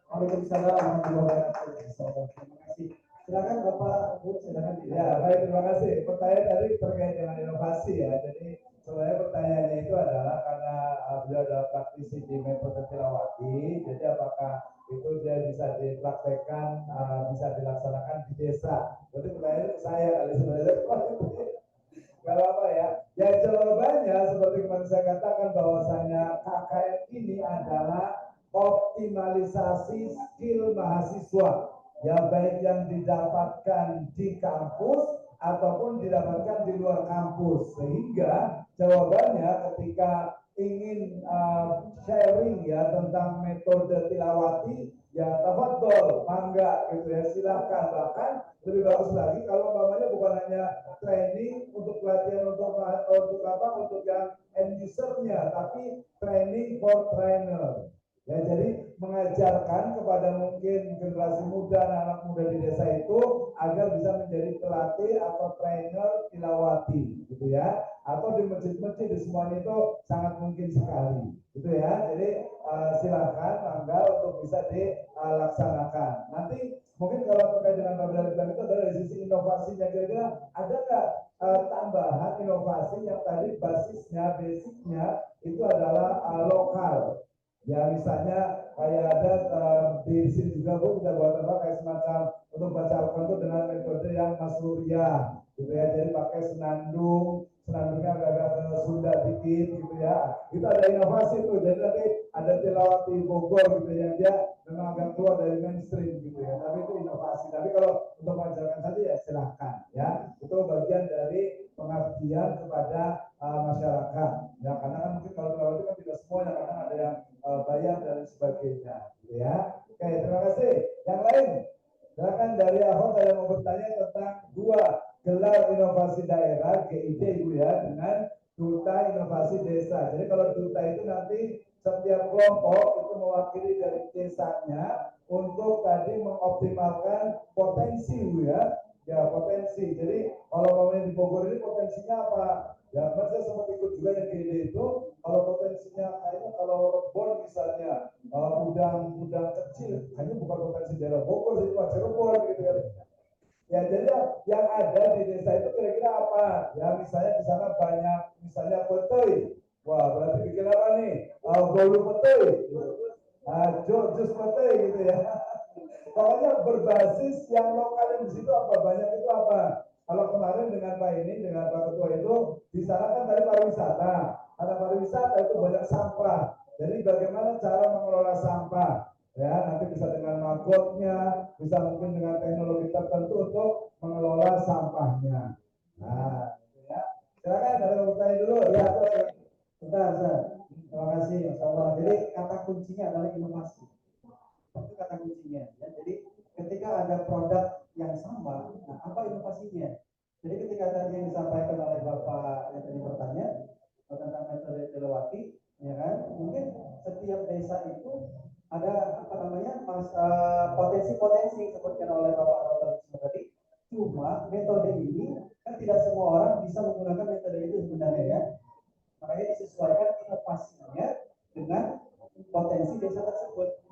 Waalaikumsalam warahmatullahi wabarakatuh. Terima kasih. Silakan Bapak Silakan. Ya, baik, terima kasih. Pertanyaan tadi terkait dengan inovasi ya. Jadi sebenarnya pertanyaannya itu adalah karena beliau adalah praktisi di metode Tilawati, jadi apakah itu dia bisa dipraktekkan, bisa dilaksanakan di desa? Berarti pertanyaan saya kali sebenarnya. Gak apa ya. Ya jawabannya seperti kemarin saya katakan bahwasanya KKN ini adalah optimalisasi skill mahasiswa. Ya baik yang didapatkan di kampus ataupun didapatkan di luar kampus. Sehingga jawabannya ketika ingin sharing ya tentang metode Tilawati, ya tafadhol, mangga gitu ya, silahkan. Bahkan lebih bagus lagi kalau umpamanya bukan hanya training untuk pelatihan untuk yang end usernya, tapi training for trainer. Ya, jadi mengajarkan kepada mungkin generasi muda, anak muda di desa itu agar bisa menjadi pelatih atau trainer Tilawati, gitu ya. Atau di masjid-masjid di semuanya itu sangat mungkin sekali, gitu ya. Jadi silakan mangga untuk bisa dilaksanakan. Nanti mungkin kalau terkait dengan tabel itu adalah dari sisi inovasinya, kira-kira ada nggak tambahan inovasi yang tadi basisnya, basicnya itu adalah lokal. Ya misalnya kayak ada di sini juga Bu kita buat apa kayak semacam untuk baca Al-Quran itu dengan metode yang Masuriyah gitu ya, jadi pakai senandungnya agak-agak Sunda dikit gitu ya, itu ada inovasi tuh, jadi nanti ada Tilawati Bogor gitu ya, dia memang agak keluar dari mainstream gitu ya, tapi itu inovasi. Tapi kalau untuk mengajarkan saja ya silahkan ya, itu bagian dari pengabdian kepada masyarakat ya, karena kan mungkin kalau Tilawati kan tidak semuanya, kadang ada yang bayar dan sebagainya gitu ya. Oke, terima kasih. Yang lain silakan. Dari Ahok saya mau bertanya tentang dua gelar inovasi daerah GID Ibu ya, dengan duta inovasi desa. Jadi kalau duta itu nanti setiap kelompok itu mewakili dari desanya untuk tadi mengoptimalkan potensi Bu ya. Ya potensi. Jadi kalau mau di Bogor ini potensinya apa? Ya, saya sempat ikut juga yang GID itu. Kalau potensinya kayaknya kalau Rebon misalnya udang kecil, kayaknya bukan potensi daerah Bogor, itu Cirebon gitu ya. Ya jadi yang ada di desa itu kira-kira apa? Ya misalnya di sana banyak misalnya petai. Wah berarti bikin apa nih? Bolu petai. Jus petai gitu ya. Pokoknya berbasis yang lokal yang di situ apa? Banyak itu apa? Kalau kemarin dengan Pak ini, dengan Pak Ketua itu, di sana kan tadi pariwisata. Karena pariwisata itu banyak sampah. Jadi bagaimana cara mengelola sampah? Ya, nanti bisa dengan magotnya, bisa mungkin dengan teknologi tertentu untuk mengelola sampahnya. Nah, ya. Silakan ada yang bertanya dulu. Ya, bentar. Terima kasih, Masya Allah. Jadi kata kuncinya adalah inovasi. Itu kata kuncinya. Ya. Jadi ketika ada produk yang sama, nah apa inovasinya? Jadi ketika tadi yang disampaikan oleh Bapak yang tadi bertanya tentang metode Tilawati, ya kan? Mungkin setiap desa itu ada apa namanya potensi-potensi yang disebutkan oleh Bapak Dr. tadi. Cuma metode ini kan tidak semua orang bisa menggunakan metode itu sebenarnya ya. Makanya disesuaikan inovasinya dengan potensi desa tersebut.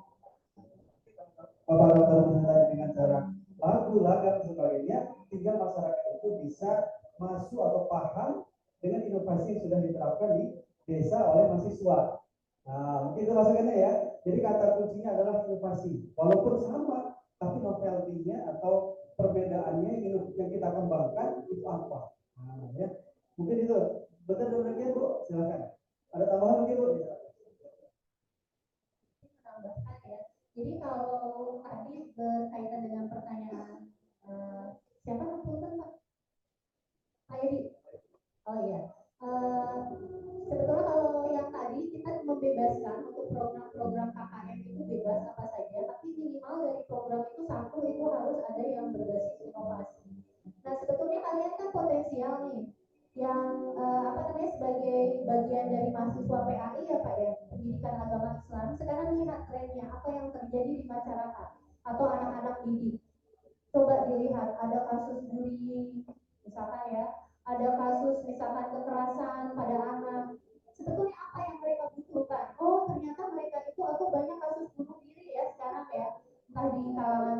Bapak Dr. tadi dengan cara lagu, dan sebagainya, tinggal masyarakat itu bisa masuk atau paham dengan inovasi yang sudah diterapkan di desa oleh mahasiswa. Nah, mungkin itu masukannya ya. Jadi kata kuncinya adalah inovasi. Walaupun sama, tapi novelty-nya atau perbedaannya yang kita kembangkan itu apa? Nah, ya. Mungkin itu. Betul demikian Bu, silakan. Ada tambahan mungkin Bu? Menambahkan ya. Jadi kalau tadi berkaitan dengan pertanyaan siapa yang punten Pak? Pak Edi. Oh iya. Sebetulnya kalau yang tadi kita membebaskan untuk program-program KKN itu bebas apa saja, tapi minimal dari program itu satu itu harus ada yang berbasis inovasi. Nah sebetulnya kalian kan potensial nih, yang apa namanya sebagai bagian dari mahasiswa PAI ya Pak ya, pendidikan agama Islam. Sekarang lihat trennya apa yang terjadi di masyarakat atau anak-anak didik. Coba dilihat ada kasus bullying misalkan ya, ada kasus misalkan kekerasan pada anak. Sebetulnya apa yang mereka butuhkan? Oh ternyata mereka itu atau banyak kasus bunuh diri ya sekarang ya, entah di kalangan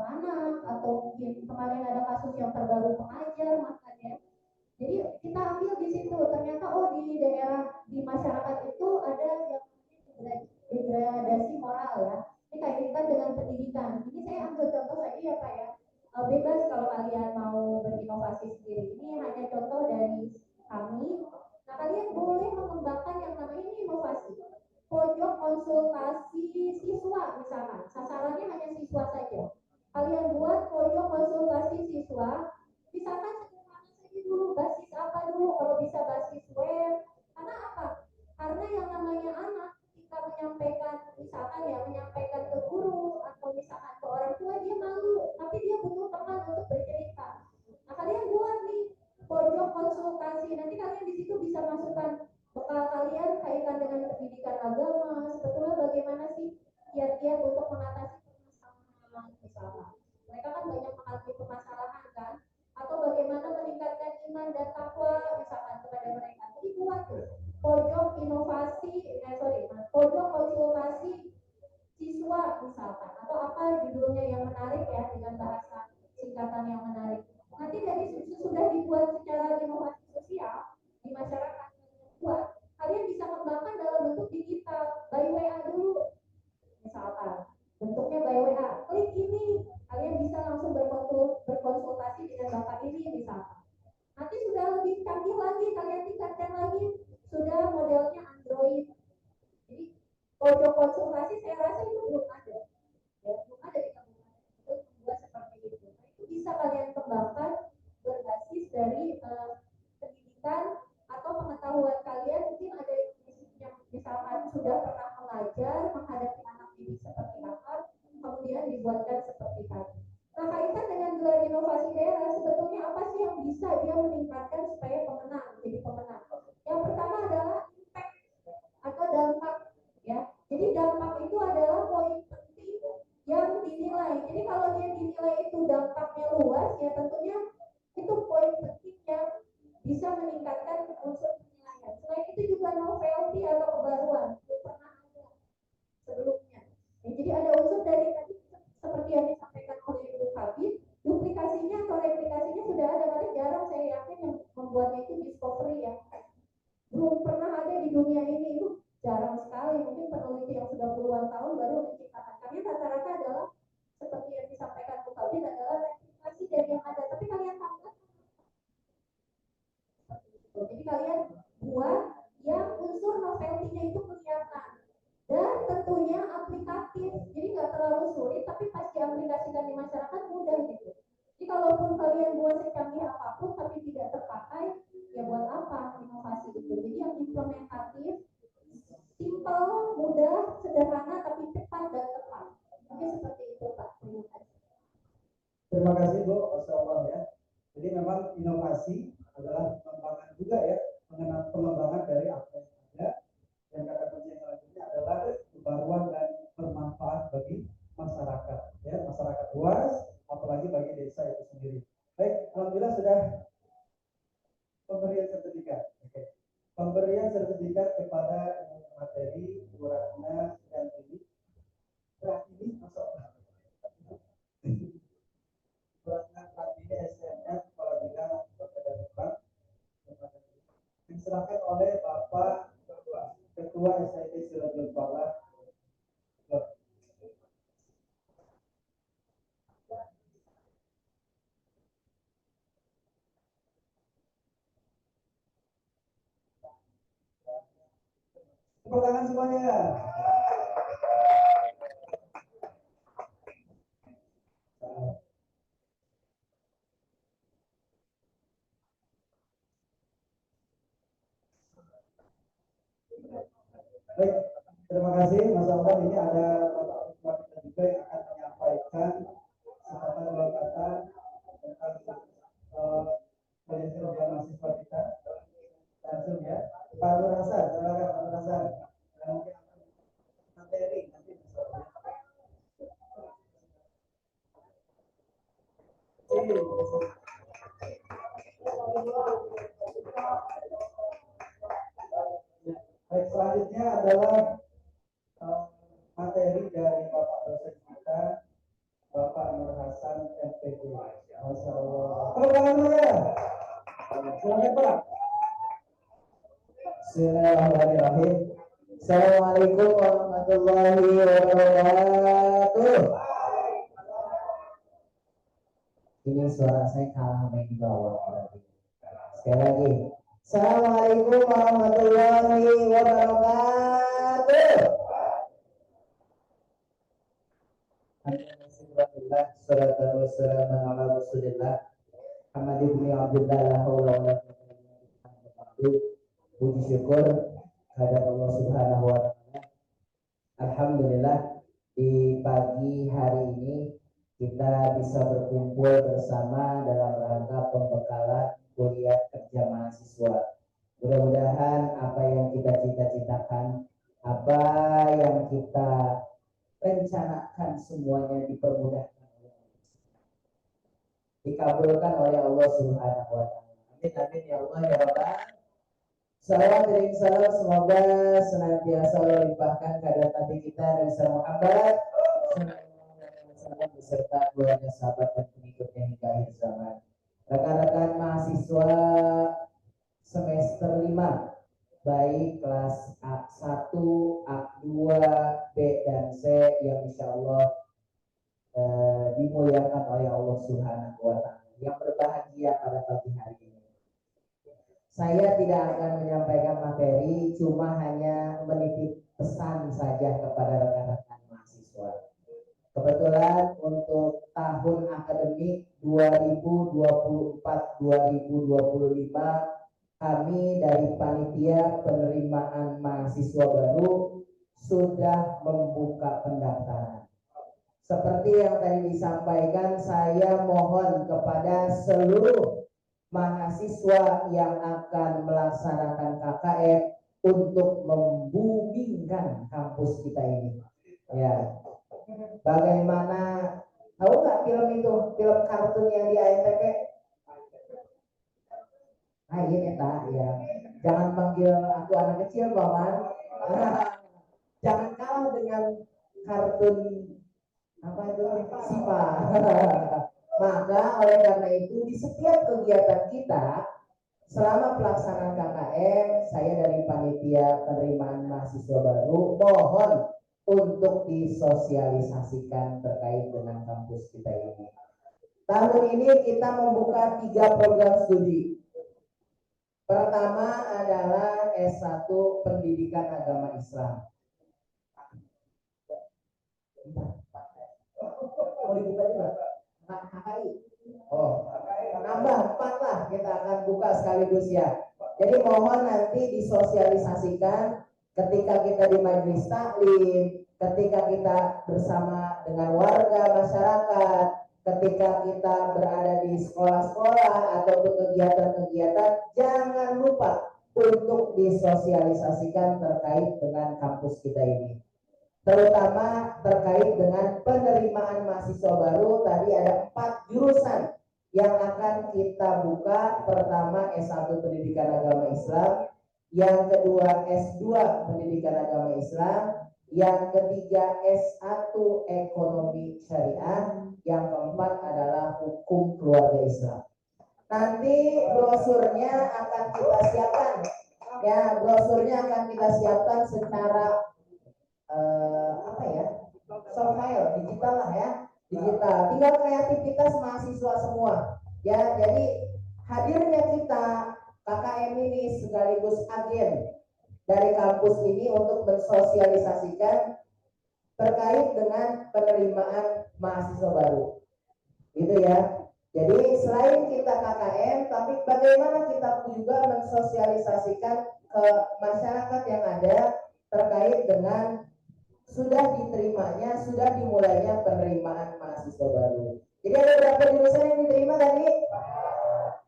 anak atau mungkin kemarin ada kasus yang terbaru pengajar makanya. Jadi kita ambil di situ ternyata di daerah di masyarakat itu ada yang degradasi moral ya. Ini kaitan dengan pendidikan. Ini saya ambil contoh saja ya Pak ya. Bebas kalau kalian mau berinovasi sendiri. Ini hanya contoh dari kami. Nah kalian boleh mengembangkan yang namanya inovasi. Pojok konsultasi siswa misalkan. Sasarannya hanya siswa saja. Kalian buat pojok konsultasi siswa. Misalkan sederhana saja dulu, basis apa dulu, kalau bisa basis web. Karena apa? Karena yang namanya anak ketika menyampaikan, misalkan ya menyampaikan ke guru atau misalkan ke orang tua dia malu, tapi dia butuh teman untuk bercerita. Nah kalian buat nih pojok konsultasi, nanti kalian di situ bisa masukkan bekal kalian kaitan dengan pendidikan agama, sebetulnya bagaimana sih kiat-kiat untuk mengatasi permasalahan misalkan. Mereka kan banyak mengalami permasalahan kan, atau bagaimana meningkatkan iman dan takwa misalkan kepada mereka. Jadi buat tuh pojok inovasi, pojok konsultasi siswa misalkan, atau apa judulnya yang menarik ya dengan bahasa singkatan yang menarik. Nanti dari situ sudah dibuat secara inovasi sosial di masyarakat buat kalian bisa kembangkan dalam bentuk digital by WA dulu misalkan bentuknya by WA klik ini kalian bisa langsung berkonsultasi dengan bapak ini misalkan nanti sudah lebih canggih lagi kalian tingkatkan lagi sudah modelnya Android jadi pojok konsultasi saya rasa itu belum ada ya belum ada di kampung untuk membuat seperti itu nah, itu bisa kalian kembangkan berbasis dari pendidikan atau pengetahuan kalian mungkin ada yang misalkan sudah pernah mengajar menghadapi anak didik seperti apa kemudian dibuatkan seperti tadi. Nah kaitan dengan gelar inovasi daerah sebetulnya apa sih yang bisa dia meningkatkan supaya pemenang jadi pemenang? Yang pertama adalah impact atau dampak ya. Jadi dampak itu adalah poin penting yang dinilai. Jadi kalau dia dinilai itu dampaknya luas ya tentunya itu poin penting yang bisa meningkatkan unsur penilaian. Selain itu juga novelty atau kebaruan belum pernah ada sebelumnya. Ya, jadi ada unsur dari tadi seperti yang disampaikan oleh Ibu Habib, duplikasinya atau replikasinya sudah ada karena jarang saya yakin yang membuatnya itu discovery ya. Belum pernah ada di dunia ini itu jarang sekali. Mungkin peneliti yang sudah puluhan tahun baru menciptakan. Karena rata-rata adalah seperti yang disampaikan Ibu Habib adalah replikasi dari yang ada. Tapi kalian tahu kan? Jadi kalian buat yang unsur novelty-nya itu kelihatan dan tentunya aplikatif. Jadi nggak terlalu sulit, tapi pas diaplikasikan di masyarakat mudah gitu. Jadi kalaupun kalian buat secanggih apapun tapi tidak terpakai, ya buat apa inovasi itu? Jadi yang implementatif, simple, mudah, sederhana tapi cepat dan tepat. Mungkin seperti itu Pak. Terima kasih Bu, Masya Allah ya. Jadi memang inovasi adalah pengembangan juga ya, pengembangan dari apa yang ada. Dan kata kunci yang selanjutnya adalah kebaruan dan bermanfaat bagi masyarakat, ya masyarakat luas, apalagi bagi desa itu sendiri. Baik, alhamdulillah sudah pemberian sertifikat. Oke. Pemberian sertifikat kepada materi Bu Ratna dan ini, masuk. SMF Kepala Bidang Pekerjaan Depan diserahkan oleh Bapak Ketua SIP Siratul Falah. Tepuk tangan semuanya. Baik, terima kasih Mas Allah. Ini ada Bapak Ketua kita juga yang akan menyampaikan sepatah dua kata tentang penelitian mahasiswa kita. Langsung ya, Pak Nur Hasan, silakan Pak Nur Hasan. Mungkin materi nanti misalnya. Baik, selanjutnya adalah materi dari Bapak dosen kita, Bapak Nur Hasan MPD. Masya Allah. Tepuk tangan dulu ya. Silakan Pak. Bismillahirrahmanirrahim. Assalamualaikum warahmatullahi wabarakatuh. Ini suara saya kalah main di bawah. Sekali lagi. Assalamualaikum warahmatullahi wabarakatuh. Alhamdulillah, salatu wassalamu ala Rasulillah Muhammad ibn Abdullah la haula wala quwwata illa billah. Puji syukur kepada Allah Subhanahu wa taala. Alhamdulillah di pagi hari ini kita bisa berkumpul bersama dalam rangka pembekalan kuliah kerja mahasiswa. Mudah-mudahan apa yang kita cita-citakan, apa yang kita rencanakan semuanya dipermudahkan, dikabulkan oleh Allah Subhanahu wa taala. Amin amin ya Allah ya Rabbal. Salawat dan salam semoga senantiasa Allah limpahkan kepada Nabi kita Nabi Muhammad beserta keluarga, sahabat dan pengikutnya hingga akhir zaman. Rekan-rekan mahasiswa semester 5 baik kelas A1, A2, B dan C yang insya Allah dimuliakan oleh Allah Subhanahu wa taala, yang berbahagia pada pagi hari ini. Saya tidak akan menyampaikan materi, cuma hanya menitip pesan saja kepada rekan-rekan mahasiswa. Kebetulan untuk tahun akademik 2024-2025 kami dari panitia penerimaan mahasiswa baru sudah membuka pendaftaran. Seperti yang tadi disampaikan, saya mohon kepada seluruh mahasiswa yang akan melaksanakan KKN untuk membumingkan kampus kita ini. Ya, bagaimana, tahu nggak film itu, film kartun yang di ANTV? Nah ini tak ya, jangan panggil aku anak kecil paman. Jangan kalah dengan kartun apa itu Sipa. Maka oleh karena itu di setiap kegiatan kita selama pelaksanaan KKN, saya dari panitia penerimaan mahasiswa baru mohon untuk disosialisasikan terkait dengan kampus kita ini. Tahun ini kita membuka 3 program studi. Pertama adalah S1 Pendidikan Agama Islam. Oh, dibuka juga. HKI. Oh, nambah 4 lah, kita akan buka sekaligus ya. Jadi mohon nanti disosialisasikan ketika kita di majelis taklim, ketika kita bersama dengan warga masyarakat, ketika kita berada di sekolah-sekolah ataupun kegiatan-kegiatan, jangan lupa untuk disosialisasikan terkait dengan kampus kita ini. Terutama terkait dengan penerimaan mahasiswa baru, tadi ada 4 jurusan yang akan kita buka. Pertama S1 Pendidikan Agama Islam, yang kedua S2 Pendidikan Agama Islam, yang ketiga S1 Ekonomi Syariah, yang keempat adalah Hukum Keluarga Islam. Nanti brosurnya akan kita siapkan, ya brosurnya akan kita siapkan secara soft file digital lah ya, digital. Tinggal kreativitas mahasiswa semua ya. Jadi hadirnya kita KKN ini sekaligus agen dari kampus ini untuk mensosialisasikan terkait dengan penerimaan mahasiswa baru, gitu ya. Jadi selain kita KKN, tapi bagaimana kita juga mensosialisasikan ke masyarakat yang ada terkait dengan sudah diterimanya, sudah dimulainya penerimaan mahasiswa baru. Jadi ada berapa jurusan yang diterima tadi?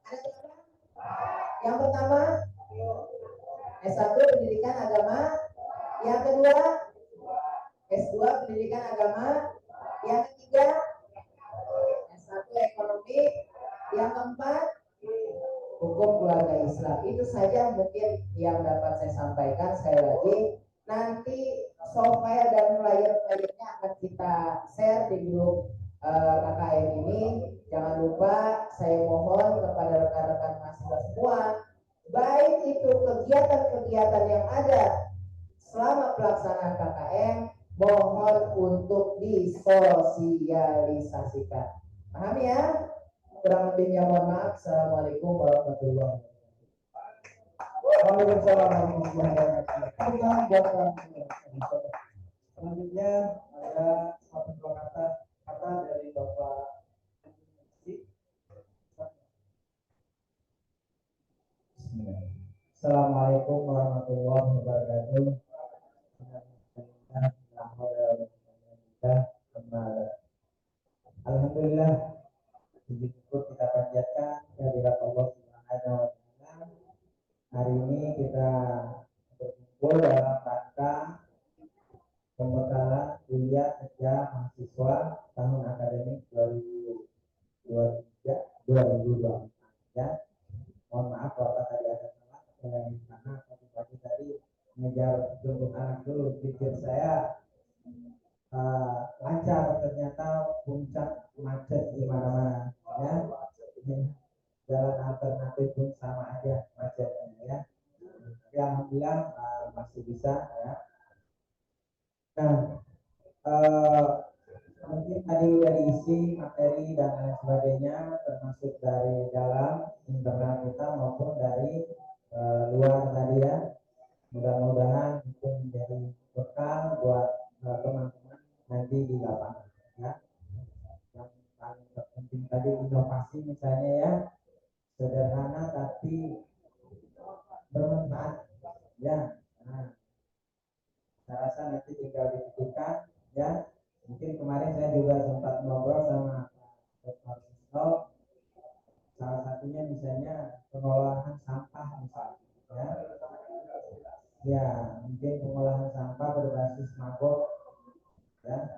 Ada berapa? Yang pertama S1 Pendidikan Agama, yang kedua S2 Pendidikan Agama, yang ketiga S1 Ekonomi, yang keempat Hukum Keluarga Islam. Itu saja mungkin yang dapat saya sampaikan. Sekali lagi, nanti software dan flyer-flyernya akan kita share di grup KKN ini. Jangan lupa lupa saya mohon kepada rekan-rekan mahasiswa semua, baik itu kegiatan-kegiatan yang ada selama pelaksanaan KKN, mohon untuk disosialisasikan. Paham ya? Kurang lebihnya mohon maaf. Assalamualaikum warahmatullahi wabarakatuh. Waalaikumsalam warahmatullahi wabarakatuh. Selanjutnya ada satu dua kata dari Bapak. Assalamualaikum warahmatullahi wabarakatuh. Alhamdulillah, puji syukur kita panjatkan kehadirat Allah Subhanahu wa Ta'ala. Hari ini kita berkumpul dalam rangka pembekalan kuliah kerja mahasiswa tahun akademik 2023-2024 ya. Mohon maaf kalau tadi ada salah karena pagi-pagi tadi mengejar jemput anak dulu, pikir saya lancar, ternyata puncak macet di mana-mana ya. Jalan alternatif pun sama aja macetnya ya. Tapi alhamdulillah masih bisa ya. Nah, mungkin tadi udah diisi materi dan lain sebagainya, termasuk dari dalam internal kita maupun dari luar tadi ya. Mudah-mudahan itu menjadi bekal buat teman-teman nanti di lapangan ya. Yang paling penting tadi inovasi misalnya ya, sederhana tapi bermanfaat ya. Nah, saya rasa nanti tinggal dipikirkan ya. Mungkin kemarin saya juga sempat ngobrol sama Dr. Wisno, salah satunya misalnya pengolahan sampah misalnya ya. Ya, mungkin pengolahan sampah berbasis maggot ya.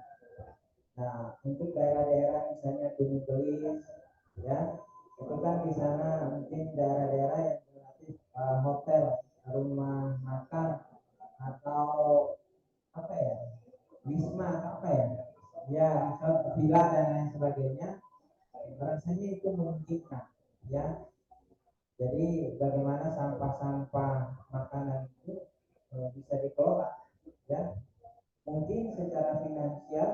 Nah, untuk daerah-daerah misalnya Gunung Gelis ya, itu kan di sana mungkin daerah-daerah yang relatif hotel, rumah makan atau apa ya, wisma apa ya, ya resort, villa dan lain sebagainya, rasanya itu memungkinkan ya. Jadi bagaimana sampah-sampah makanan itu bisa dikelola ya. Mungkin secara finansial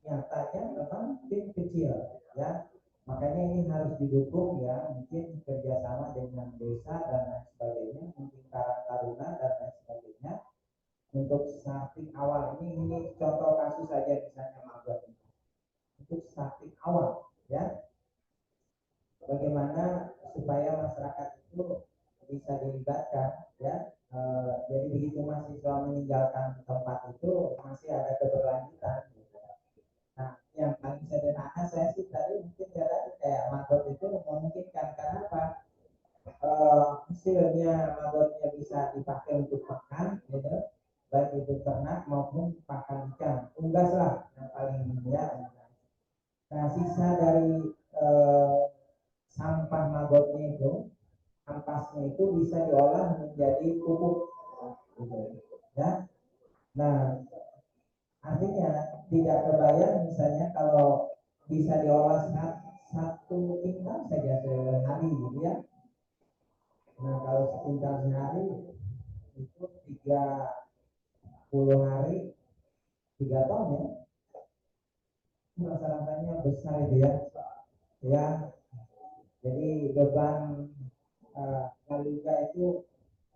nyatanya memang mungkin kecil ya, makanya ini harus didukung ya, mungkin kerjasama dengan desa dan lain sebagainya, mungkin Karang Taruna dan lain sebagainya. Untuk starting awal ini contoh kasus saja misalnya maggot ini. Untuk starting awal ya, bagaimana supaya masyarakat itu bisa dilibatkan ya. Jadi begitu mahasiswa meninggalkan tempat itu masih ada keberlanjutan gitu. Nah, yang paling sederhana saya sih tadi mungkin kayak maggot itu memungkinkan, karena apa? Hasilnya maggotnya bisa dipakai untuk pakan gitu, baik itu ternak maupun pakan ikan, unggas lah yang paling ya. Nah, sisa dari sampah maggotnya itu, ampasnya itu bisa diolah menjadi pupuk gitu ya. Nah, artinya tidak terbayang misalnya kalau bisa diolah satu kintal saja sehari gitu ya. Nah, kalau sekintal sehari itu 30 hari 3 ton ya. Rasa-rasanya besar itu ya. Ya. Jadi beban Galuga itu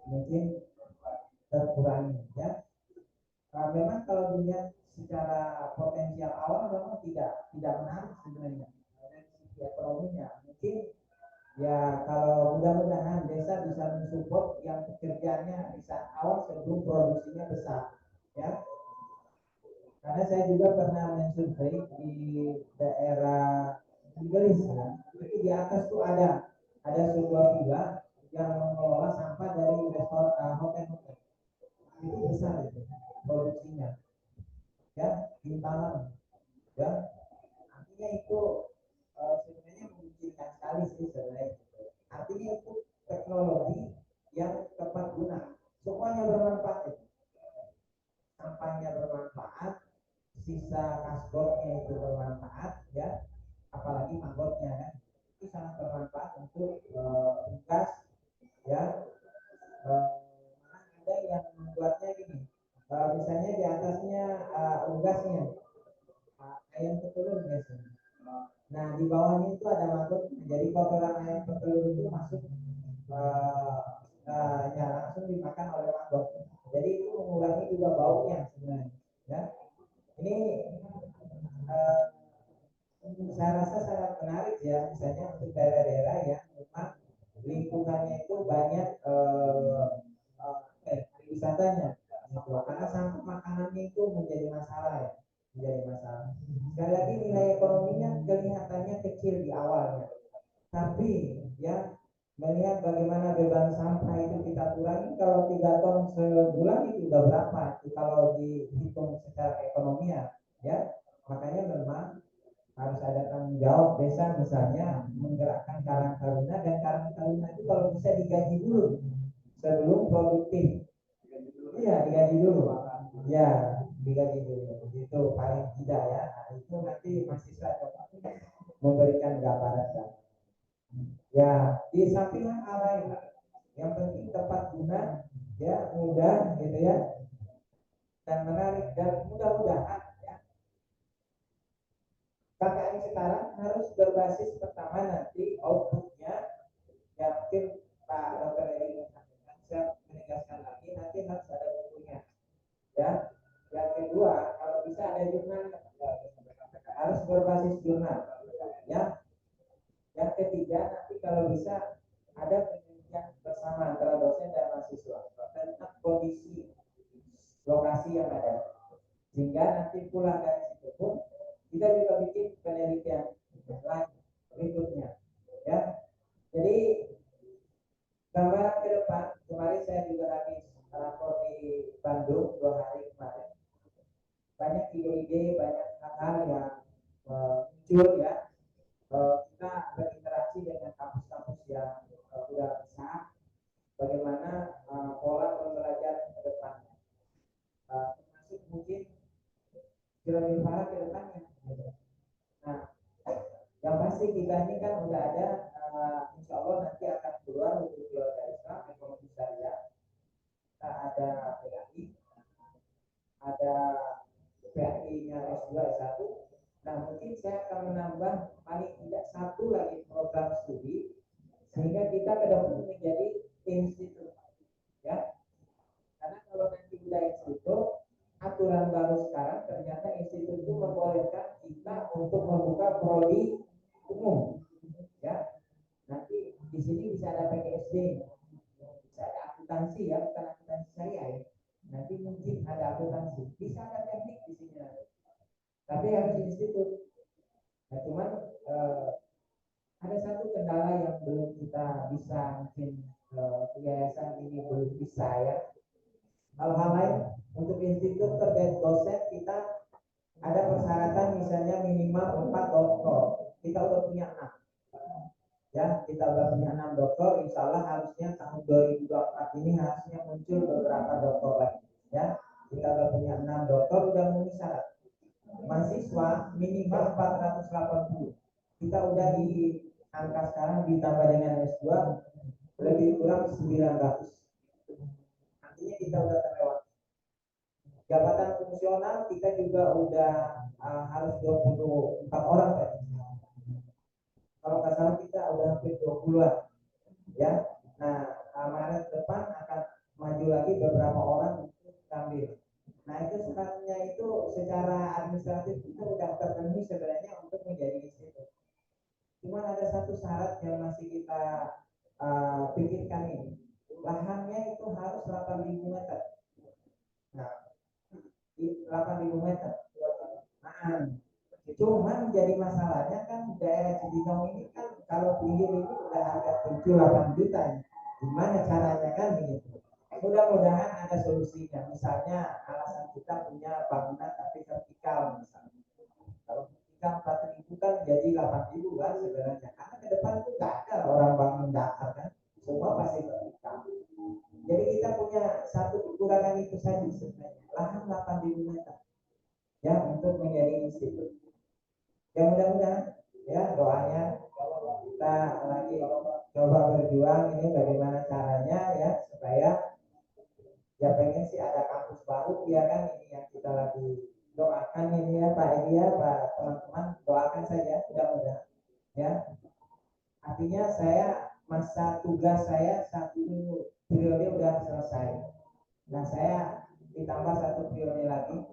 mungkin terkurangi ya. Memang kalau dilihat secara potensial awal memang tidak menarik sebenarnya dari sisi ekonominya. Mungkin ya kalau mudah-mudahan desa bisa mensupport yang pekerjaannya di saat awal sebelum produksinya besar ya. Karena saya juga pernah mensurvei di daerah Gelis ya. Itu di atas tuh ada sebuah villa yang mengelola sampah dari restoran hotel-hotel. Itu besar itu produksinya ya, kintalan ya. Artinya itu sebenarnya memungkinkan sekali sih sebenarnya. Artinya itu teknologi yang tepat guna, semuanya bermanfaat itu. Sampahnya bermanfaat, sisa kasbotnya itu bermanfaat ya, apalagi maggotnya kan. untuk unggas ya. Malah ada yang membuatnya gini, misalnya di atasnya unggasnya ayam petelur biasanya. Nah di bawahnya itu ada maggot, jadi kotoran ayam petelur itu masuk ya langsung dimakan oleh maggot. Jadi itu mengurangi juga baunya sebenarnya. Ya, ini saya rasa sangat menarik ya, misalnya untuk daerah-daerah yang memang lingkungannya itu banyak wisatanya, gitu. Karena sampah makanannya itu menjadi masalah ya, menjadi masalah. Sekali lagi nilai ekonominya kelihatannya kecil di awalnya, tapi ya melihat bagaimana beban sampah itu kita kurangi, kalau 3 ton sebulan itu udah berapa itu kalau dihitung secara ekonominya ya. Makanya memang harus ada tanggung jawab desa, misalnya menggerakkan karang taruna, dan karang taruna itu kalau bisa digaji dulu sebelum produktif. Iya, digaji dulu ya, digaji dulu itu paling tidak ya. Nah, itu nanti mahasiswa coba memberikan gambaran. Ya, di samping hal lain, yang penting tepat guna, ya mudah gitu ya, dan menarik, dan mudah-mudahan ya KKN sekarang harus berbasis pertama nanti outputnya, ya mungkin Pak Dr. Eri menyampaikan, saya menegaskan lagi nanti harus ada bukunya, ya. Yang kedua, kalau bisa ada jurnal, harus berbasis jurnal, ya. Yang ketiga, nanti kalau bisa ada penelitian bersama antara dosen dan mahasiswa tentang kondisi lokasi yang ada, sehingga nanti pulang dari situ pun kita juga bikin penelitian lain berikutnya, ya. Jadi gambaran ke depan, kemarin saya juga habis rapor di Bandung 2 hari kemarin, banyak ide-ide, banyak hal-hal yang muncul ya. Kita berinteraksi dengan kampus-kampus yang sudah besar, bagaimana pola pembelajaran ke depannya, termasuk mungkin kira-kira ke depannya. Nah, yang pasti kita ini kan udah ada, insya Allah nanti akan keluar untuk keluarga Islam ekonomi syariah. Kita ada PAI, ada PAI-nya S2 S1. Nah, mungkin saya akan menambah paling tidak 1 lagi program studi, sehingga kita ke depan menjadi institut, ya. Karena kalau nanti udah institut, aturan baru sekarang ternyata institut itu membolehkan kita untuk membuka prodi umum, ya. Nanti di sini bisa ada PGSD, bisa ada akuntansi ya, bukan akuntansi syariah ya. Nanti mungkin ada akuntansi, bisa ada teknik di sini. Tapi harus institut. Nah, cuman ada satu kendala yang belum kita bisa, mungkin yayasan ini belum bisa ya. Hal-hal lain untuk institut terkait dosen, kita ada persyaratan misalnya minimal 4 doktor. Kita udah punya 6. Ya, kita udah punya 6 doktor. Insya Allah harusnya tahun 2024 ini harusnya muncul beberapa doktor lagi. Ya, kita udah punya 6 doktor, udah memenuhi syarat. Mahasiswa minimal 480. Kita udah di angka sekarang ditambah dengan S2 lebih kurang 900. Artinya kita udah terlewat. Jabatan fungsional kita juga udah harus 24 orang kan. Kalau nggak salah kita udah hampir 20-an. Ya. Nah, Maret depan akan maju lagi beberapa orang untuk ambil. Nah, itu syaratnya itu secara administratif itu udah terpenuhi sebenarnya untuk menjadi institut. Cuman ada satu syarat yang masih kita pikirkan ini. Lahannya itu harus 8.000 meter. Nah, 8.000 meter. Nah, cuman jadi masalahnya kan daerah Cibinong ini kan kalau pinggir ini udah harga 7-8 juta. Gimana caranya kan begitu? Mudah-mudahan ada solusinya. Misalnya alasan kita punya bangunan tapi vertikal misalnya. Kalau vertikal 4.000 kan jadi 8.000 kan sebenarnya. Karena ke depan itu nggak ada orang bangun datar kan. Semua pasti vertikal. Jadi kita punya satu kekurangan itu saja sebenarnya. Lahan 8.000 meter. Ya, untuk menjadi institut. Ya mudah-mudahan ya doanya kita lagi berjuang ini bagaimana caranya ya supaya ya pengen sih ada kampus baru ya kan, ini yang kita lagi doakan ini ya Pak Edi ya, Pak teman-teman doakan saja mudah-mudahan ya. Artinya saya masa tugas saya 1 periode udah selesai. Nah saya ditambah 1 periode lagi.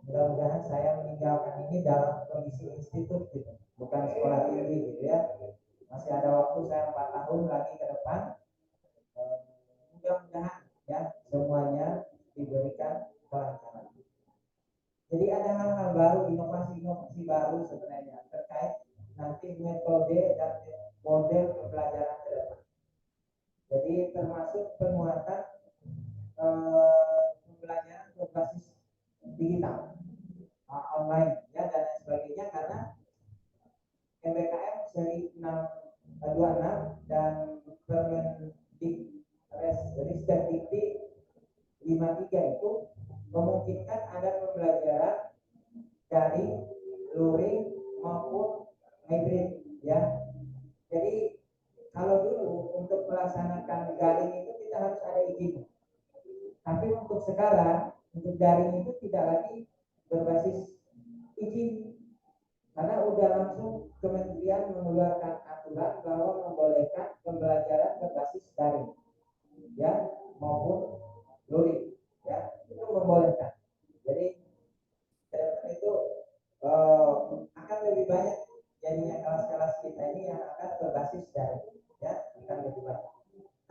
Mudah-mudahan saya meninggalkan ini dalam kondisi institut gitu, bukan sekolah tinggi gitu ya. Masih ada waktu saya 4 tahun lagi ke depan. Mudah-mudahan ya semuanya diberikan kelancaran. Jadi ada hal-hal baru, inovasi-inovasi baru sebenarnya terkait nanti metode dan model pembelajaran ke depan. Jadi termasuk penguatan pembelajaran berbasis digital, online ya dan lain sebagainya, karena MBKM seri 626 dan Permendikti 53 itu memungkinkan ada pembelajaran dari luring maupun hybrid ya. Jadi kalau dulu untuk melaksanakan daring itu kita harus ada izin. Tapi untuk sekarang untuk daring itu tidak lagi berbasis izin, karena udah langsung kementerian mengeluarkan aturan bahwa membolehkan pembelajaran berbasis daring ya maupun luring ya, itu membolehkan. Jadi itu akan lebih banyak jadinya kelas-kelas kita ini yang akan berbasis daring ya, akan lebih banyak.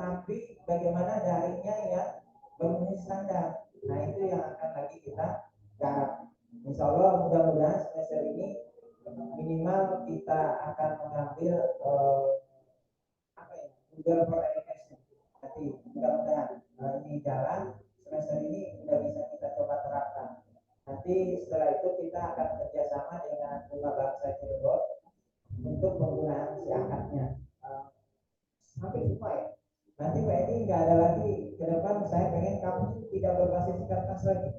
Tapi bagaimana daringnya yang memenuhi standar, nah itu yang akan lagi kita garap. Insya Allah mudah-mudahan semester ini minimal kita akan mengambil Google for Education. Nanti mudah-mudahan ini jalan, semester ini sudah bisa kita coba terapkan. Nanti setelah itu kita akan kerjasama dengan Rumah Bangsa Cirebon untuk penggunaan si akadnya. Hampir semua ya. Nanti Pak Edi nggak ada lagi ke depan, saya pengen kampus tidak berbasis kertas lagi.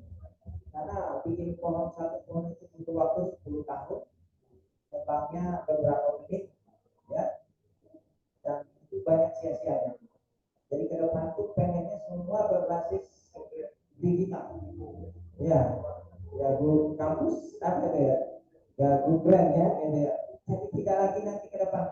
Karena bikin pohon, 1 pohon itu butuh waktu 10 tahun. Tebangnya beberapa menit ya, dan itu banyak sia-sianya. Jadi ke depan tuh pengennya semua berbasis digital ya, ya kampus apa ya, ya Google ya, gitu ya. Jadi tidak lagi nanti ke depan